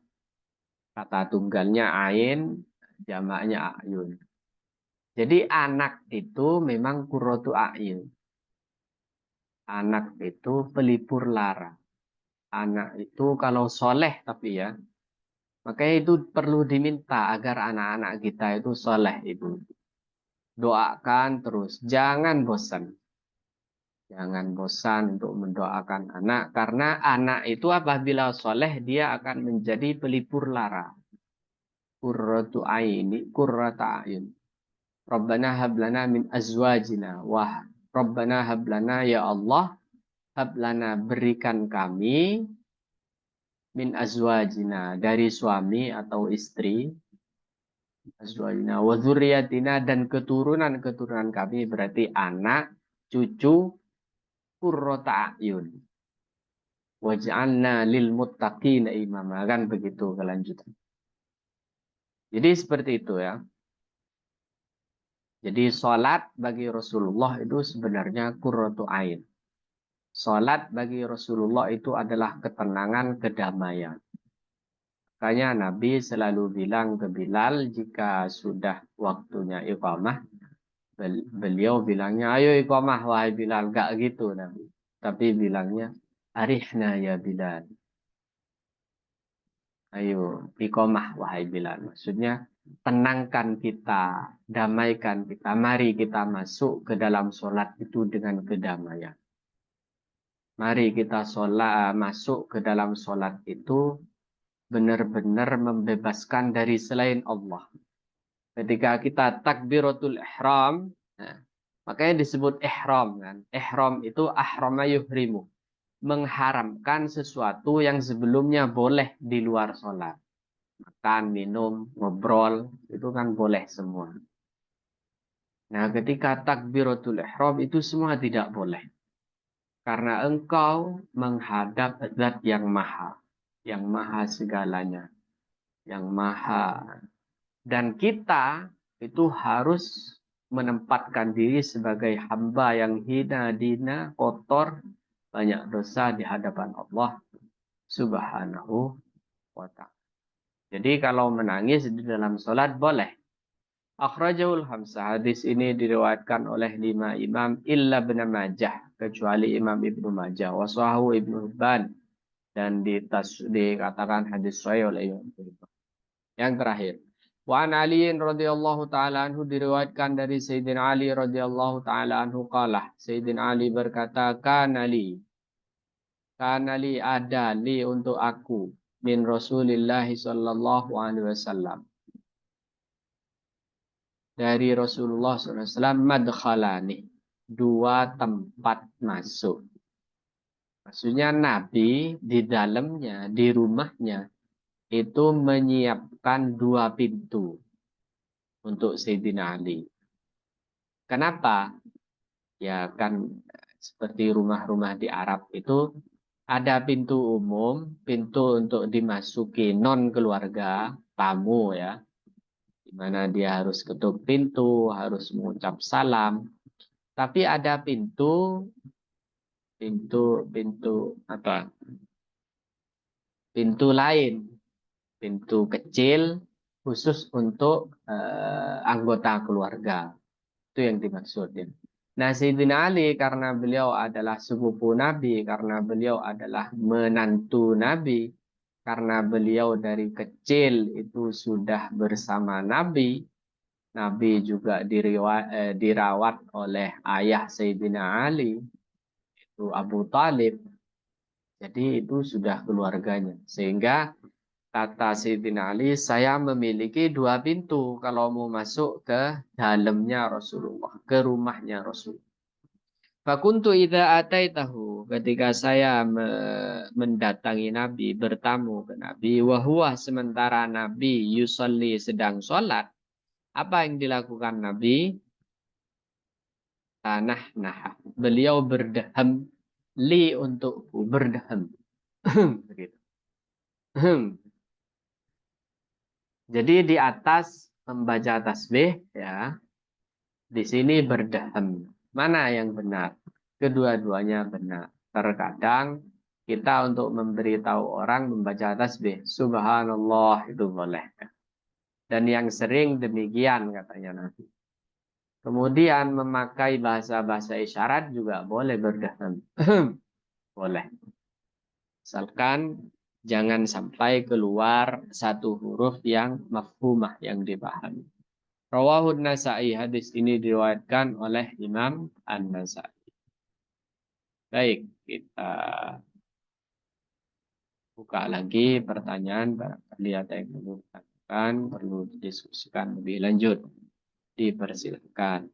Kata tunggalnya ain, jamaknya a'yun. Jadi anak itu memang qurratu a'yun. Anak itu pelipur lara. Anak itu kalau soleh tapi ya, makanya itu perlu diminta agar anak-anak kita itu soleh itu. Doakan terus, jangan bosan. Jangan bosan untuk mendoakan anak, karena anak itu apabila soleh dia akan menjadi pelipur lara. Qurratu aini, qurrata a'yun. Rabbana hablana min azwajina. Wah, Rabbana hablana ya Allah, hablana berikan kami min azwajina dari suami atau istri, azwajina wa dzurriyyatina dan keturunan-keturunan kami berarti anak, cucu, qurrata a'yun. Waj'alna lil muttaqina imama, kan begitu kelanjutan. Jadi seperti itu ya. Jadi sholat bagi Rasulullah itu sebenarnya qurratu ain. Sholat bagi Rasulullah itu adalah ketenangan, kedamaian. Makanya Nabi selalu bilang ke Bilal jika sudah waktunya iqamah, beliau bilangnya, ayo iqamah wahai Bilal. Gak gitu Nabi. Tapi bilangnya, arihna ya Bilal. Ayo iqamah wahai Bilal. Maksudnya, tenangkan kita, damaikan kita. Mari kita masuk ke dalam sholat itu dengan kedamaian. Mari kita masuk ke dalam sholat itu benar-benar membebaskan dari selain Allah. Ketika kita takbiratul ihram, nah, makanya disebut ihram kan. Ihram itu ahrama yuhrimu. mengharamkan sesuatu yang sebelumnya boleh di luar sholat. Makan, minum, ngobrol, itu kan boleh semua. Nah, ketika takbiratul ihram itu semua tidak boleh. Karena engkau menghadap zat yang maha segalanya, yang maha. Dan kita itu harus menempatkan diri sebagai hamba yang hina dina, kotor, banyak dosa di hadapan Allah Subhanahu wa ta'ala. Jadi kalau menangis di dalam sholat boleh. Akhrajahul Hamzah. Hadis ini diriwayatkan oleh 5 imam illa Ibnu Majah, kecuali Imam Ibnu Majah, wasahu Ibnu Hibban, dan dikatakan hadis sahih oleh Imam Hibban. Yang terakhir, wa an Ali radhiyallahu taala anhu, diriwayatkan dari Sayyidina Ali radhiyallahu taala anhu qala, Sayyidina Ali berkata, kana li ada li untuk aku min Rasulillah sallallahu alaihi wasallam, dari Rasulullah SAW, madkhalani, 2 tempat masuk. Maksudnya Nabi di dalamnya, di rumahnya, itu menyiapkan 2 pintu untuk Sayyidina Ali. Kenapa? Ya kan seperti rumah-rumah di Arab itu ada pintu umum, pintu untuk dimasuki non keluarga, tamu ya, di mana dia harus ketuk pintu, harus mengucap salam. Tapi ada pintu apa? Pintu lain, pintu kecil khusus untuk anggota keluarga. Itu yang dimaksud ya. Nah, Sayyidina Ali karena beliau adalah sepupu Nabi, karena beliau adalah menantu Nabi, karena beliau dari kecil itu sudah bersama Nabi, Nabi juga dirawat oleh ayah Sayyidina Ali, itu Abu Talib. Jadi itu sudah keluarganya. Sehingga kata Sayyidina Ali, saya memiliki 2 pintu kalau mau masuk ke dalamnya Rasulullah, ke rumahnya Rasul. Fakuntu idza ataitahu, ketika saya mendatangi Nabi, bertamu ke Nabi, wahwa sementara Nabi yusalli sedang sholat, apa yang dilakukan Nabi? Nah, beliau berdaham li untukku, berdaham. Begitu. Jadi di atas membaca tasbih ya, di sini berdaham. Mana yang benar? Kedua-duanya benar. Terkadang kita untuk memberitahu orang membaca tasbih, subhanallah, itu boleh. Dan yang sering demikian katanya Nabi. Kemudian memakai bahasa-bahasa isyarat juga boleh berdaham. Boleh. Asalkan jangan sampai keluar satu huruf yang mafhumah, yang dipahami. Rawahun Nasa'i, hadis ini diriwayatkan oleh Imam An-Nasa'i. Baik, kita buka lagi pertanyaan. Barangkali ada yang perlu ditanyakan, perlu didiskusikan lebih lanjut. Dipersilakan.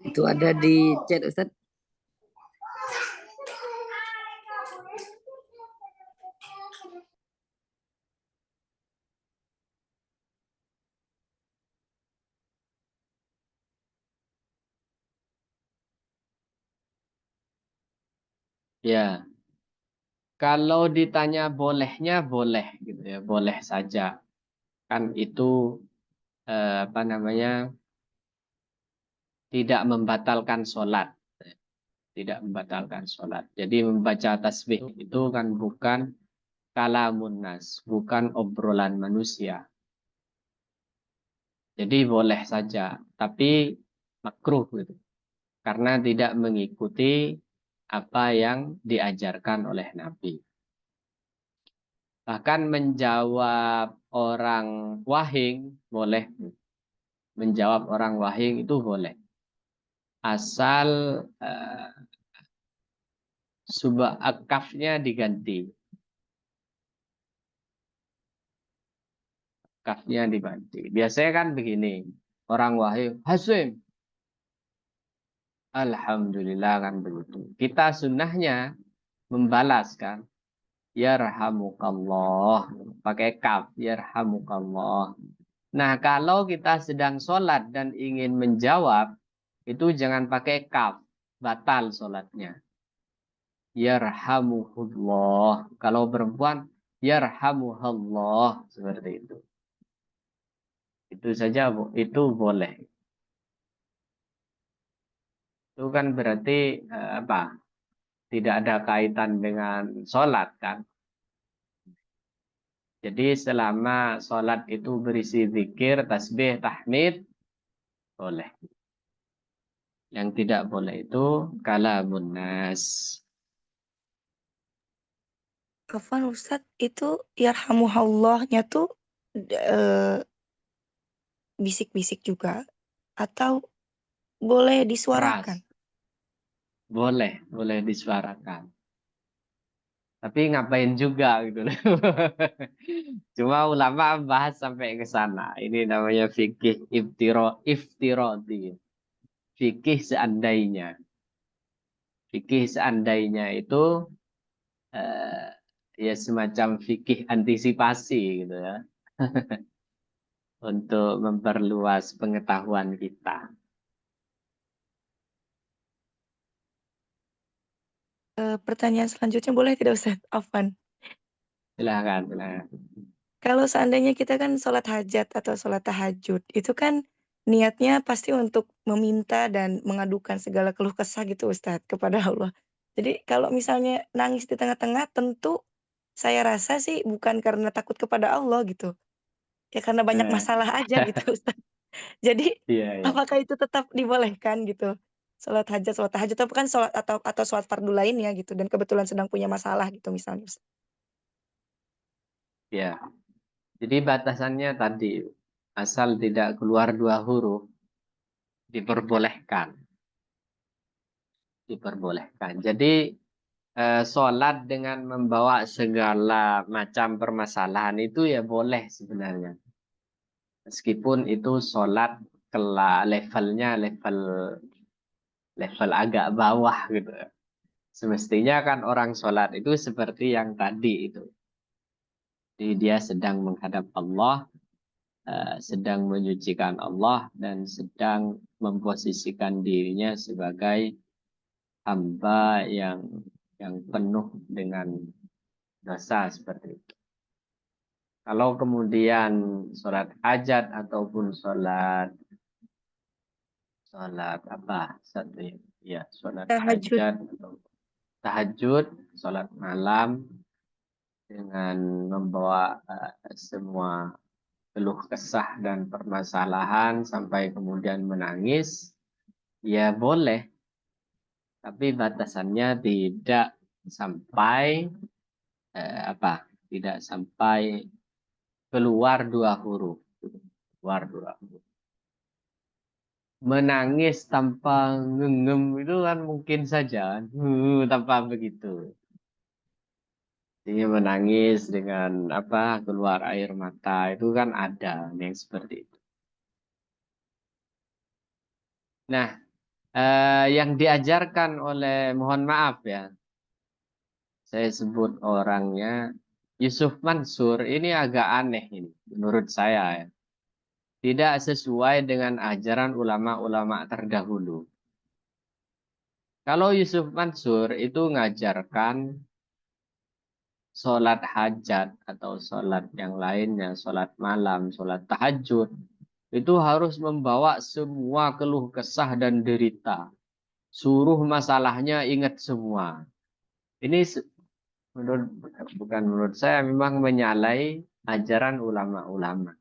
Itu ada di chat Ustaz. Ya, kalau ditanya bolehnya boleh gitu ya, boleh saja. Kan itu apa namanya, tidak membatalkan sholat. Tidak membatalkan sholat. Jadi membaca tasbih itu kan bukan kalamun nas, bukan obrolan manusia. Jadi boleh saja, tapi makruh gitu. Karena tidak mengikuti apa yang diajarkan oleh Nabi. Bahkan menjawab orang wahing boleh. Menjawab orang wahing itu boleh. Asal subah akafnya diganti. kafnya dibanting. Biasanya kan begini, orang wahyu, Hasim, alhamdulillah kan begitu. Kita sunnahnya membalas kan, yarhamukallah, pakai kaf, yarhamukallah. Nah, kalau kita sedang sholat dan ingin menjawab, itu jangan pakai kaf, batal sholatnya. Yarhamuhullah. Kalau perempuan, yarhamuhallah. Seperti itu. Itu saja, Bu. Itu boleh. Itu kan berarti apa? Tidak ada kaitan dengan sholat kan. Jadi selama sholat itu berisi zikir, tasbih, tahmid, boleh. Yang tidak boleh itu kalamun nas. Afwan Ustadz, itu yarhamuhallahnya tuh eh, bisik-bisik juga atau boleh Keras. disuarakan? Boleh disuarakan. Tapi ngapain juga gitu loh. Cuma ulama bahas sampai ke sana. Ini namanya fikih iftirodi. Fikih seandainya. Fikih seandainya itu eh, ya semacam fikih antisipasi gitu ya. Untuk memperluas pengetahuan kita. Pertanyaan selanjutnya boleh tidak Ustadz? Afwan. Silahkan, silahkan. Kalau seandainya kita kan sholat hajat atau sholat tahajud, itu kan niatnya pasti untuk meminta dan mengadukan segala keluh kesah gitu Ustadz kepada Allah. Jadi kalau misalnya nangis di tengah-tengah, tentu saya rasa sih bukan karena takut kepada Allah gitu. Ya karena banyak Eh, masalah aja gitu Ustadz. Jadi Iya, iya. apakah itu tetap dibolehkan gitu? Sholat hajat, sholat tahajud, tapi kan sholat atau sholat fardu lainnya gitu. Dan kebetulan sedang punya masalah gitu misalnya. Ya. Jadi batasannya tadi asal tidak keluar dua huruf diperbolehkan. Diperbolehkan. Jadi sholat dengan membawa segala macam permasalahan itu ya boleh sebenarnya. Meskipun itu sholat levelnya level agak bawah gitu. Semestinya kan orang sholat itu seperti yang tadi itu. Jadi dia sedang menghadap Allah, sedang menyucikan Allah dan sedang memposisikan dirinya sebagai hamba yang penuh dengan dosa seperti itu. Kalau kemudian sholat hajat ataupun sholat apa satu ya sholat Tahajud. hajat atau tahajud, sholat malam dengan membawa semua keluh kesah dan permasalahan sampai kemudian menangis, ya boleh. Tapi batasannya tidak sampai apa? Tidak sampai keluar dua huruf. Keluar dua huruf. Menangis tanpa ngengem itu kan mungkin saja kan. Tanpa begitu. Jadi menangis dengan apa keluar air mata itu kan ada yang seperti itu. Nah, yang diajarkan oleh mohon maaf ya, saya sebut orangnya Yusuf Mansur ini agak aneh ini menurut saya ya. Tidak sesuai dengan ajaran ulama-ulama terdahulu. Kalau Yusuf Mansur itu ngajarkan sholat hajat atau sholat yang lainnya, sholat malam, sholat tahajud, itu harus membawa semua keluh kesah dan derita. Suruh masalahnya ingat semua. Ini menurut bukan menurut saya memang menyalahi ajaran ulama-ulama.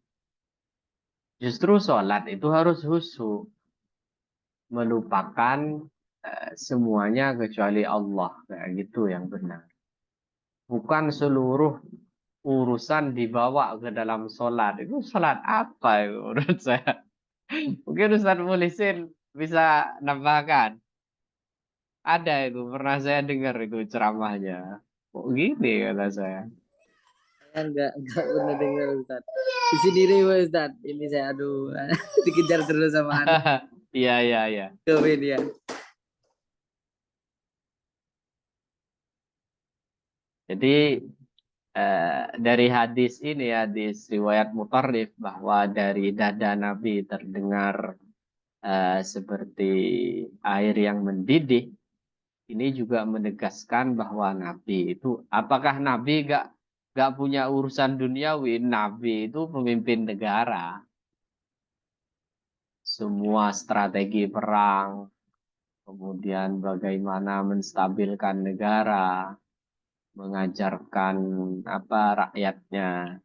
Justru sholat itu harus khusyuk, melupakan semuanya kecuali Allah, kayak gitu yang benar. Bukan seluruh urusan dibawa ke dalam sholat. Itu sholat apa itu menurut saya? Mungkin Ustaz Mulisin bisa nambahkan. Ada itu, pernah saya dengar itu ceramahnya. Kok gini kata saya. Saya enggak pernah dengar Ustaz. Isi diri Ustaz. Ini saya aduh dikejar terus sama anak Iya, iya, iya. ke media. Jadi dari hadis ini, hadis riwayat Mutarrif, bahwa dari dada Nabi terdengar seperti air yang mendidih, ini juga menegaskan bahwa Nabi itu, apakah Nabi gak punya urusan duniawi? Nabi itu pemimpin negara. Semua strategi perang, kemudian bagaimana menstabilkan negara, mengajarkan apa rakyatnya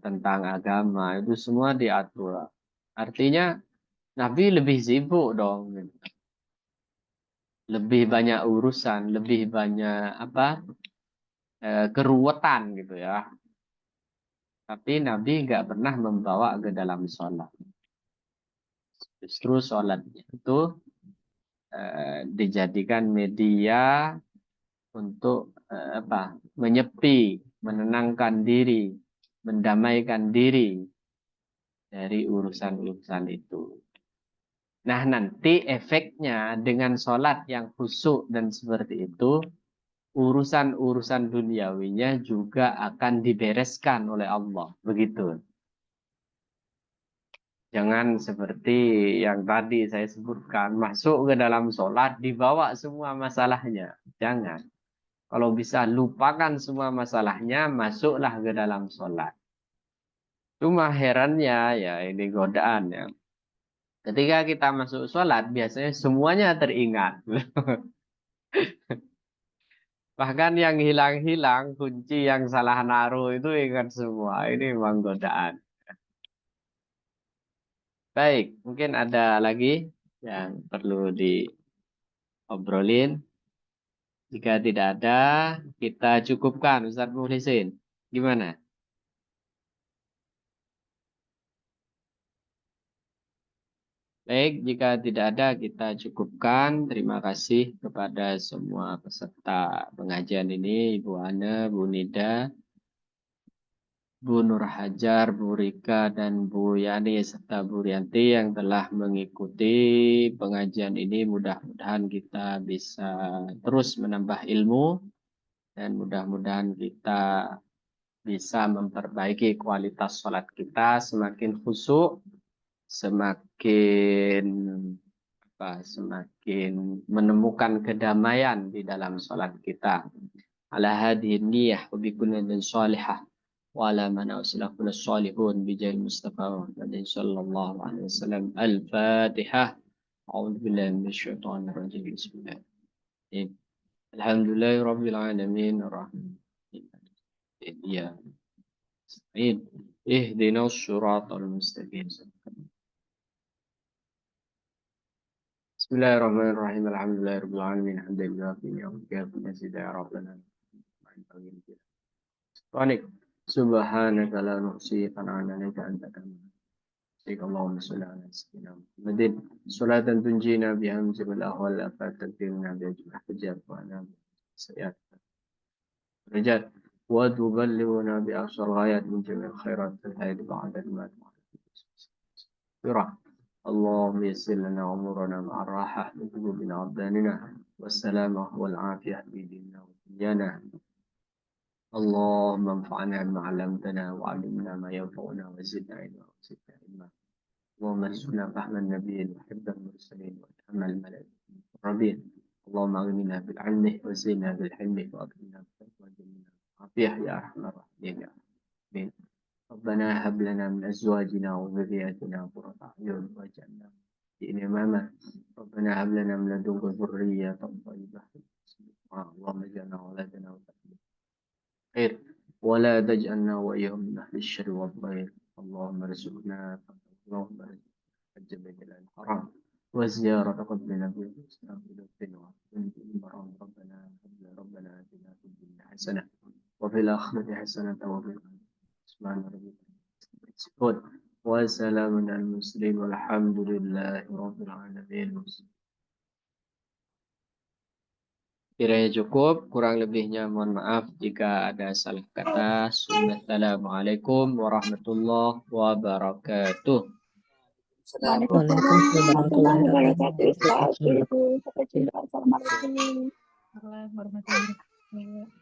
tentang agama, itu semua diatur. Artinya Nabi lebih sibuk dong, gitu. Lebih banyak urusan, lebih banyak apa keruwetan gitu ya. Tapi Nabi nggak pernah membawa ke dalam sholat. Justru sholatnya itu dijadikan media untuk apa? Menyepi, menenangkan diri, mendamaikan diri dari urusan-urusan itu. Nah, nanti efeknya dengan sholat yang khusyuk dan seperti itu, urusan-urusan duniawinya juga akan dibereskan oleh Allah. Begitu. Jangan seperti yang tadi saya sebutkan, masuk ke dalam sholat, dibawa semua masalahnya. Jangan. Kalau bisa lupakan semua masalahnya, masuklah ke dalam sholat. Cuma herannya, ya ini godaan ya. Ketika kita masuk sholat, biasanya semuanya teringat. Bahkan yang hilang-hilang, kunci yang salah naruh itu ingat semua. Ini memang godaan. Baik, mungkin ada lagi yang perlu diobrolin. Jika tidak ada, kita cukupkan. Ustaz Muhlisin, gimana? Baik, jika tidak ada, kita cukupkan. Terima kasih kepada semua peserta pengajian ini, Ibu Ana, Bu Nida, Bu Nur Hajar, Bu Rika, dan Bu Yani, serta Bu Rianti yang telah mengikuti pengajian ini. Mudah-mudahan kita bisa terus menambah ilmu, dan mudah-mudahan kita bisa memperbaiki kualitas sholat kita, semakin khusyuk, semakin semakin menemukan kedamaian di dalam sholat kita. Ala hadhihi niyah wa bikunnatin salihah wa ala man awsilakun salihun bijahil Mustafa Muhammadin sallallahu alaihi wasallam. Al-Fatihah. A'udzu billahi minasyaitonir rajim. Bismillahirrahmanirrahim. Alhamdulillahi rabbil alamin arrahmanir rahim. Ya. Ihdinas siratal mustaqim. Bismillahirrahmanirrahim. Alhamdulillahirabbil alamin. Hamdalillah wa ya rabbana. Subhanak subhanaka la nuhsi thana'an 'alaika anta kama Allahumma shalli ala sayyidina Muhammadin salatan tunjina biha min jami'il ahwal afat tadbirna bi ajma'il hajat wa ala sayyat rajat wa tuballighuna bi aqsar ghayat min jami'il khairat fil hayati ba'da al-mat. اللهم يسر لنا أمورنا مع الراحة من قلوبنا وأبداننا والسلامة والعافية في ديننا ودنيانا. اللهم انفعنا بما علمتنا وعلمنا ما ينفعنا وزدنا علما وزدنا علما. اللهم ارزقنا فهم النبيين وحفظ المرسلين وفهم الملائكة المقربين. اللهم اغننا بالعلم وزدنا بالحلم واكرمنا بالتقوى وجميلنا بالعافية يا أرحم الراحمين يا آمين. ربنا هب لنا من أزواجنا وذرياتنا قرة أعين واجعلنا للمتقين إماما. ربنا هب لنا من لدنك ذرية طيبة. اللهم اجعلنا ولدنا خير ولا تجعلنا وإياهم من أهل الشر والضير. اللهم ارزقنا اللهم ارزقنا حج بيت الحرام وزيارة قبر نبي الإسلام بلطف وعافية. ربنا آتنا في الدنيا حسنة وفي الآخرة حسنة وقنا سبحان ربك يصفون وسلام على المرسلين والحمد لله رب العالمين. Kiranya cukup, kurang lebihnya mohon maaf jika ada salah kata. Assalamualaikum warahmatullahi wabarakatuh. Waalaikumsalam warahmatullahi wabarakatuh. Ustaz. Waalaikumsalam. Sampai jumpa. Assalamualaikum. warahmatullahi wabarakatuh.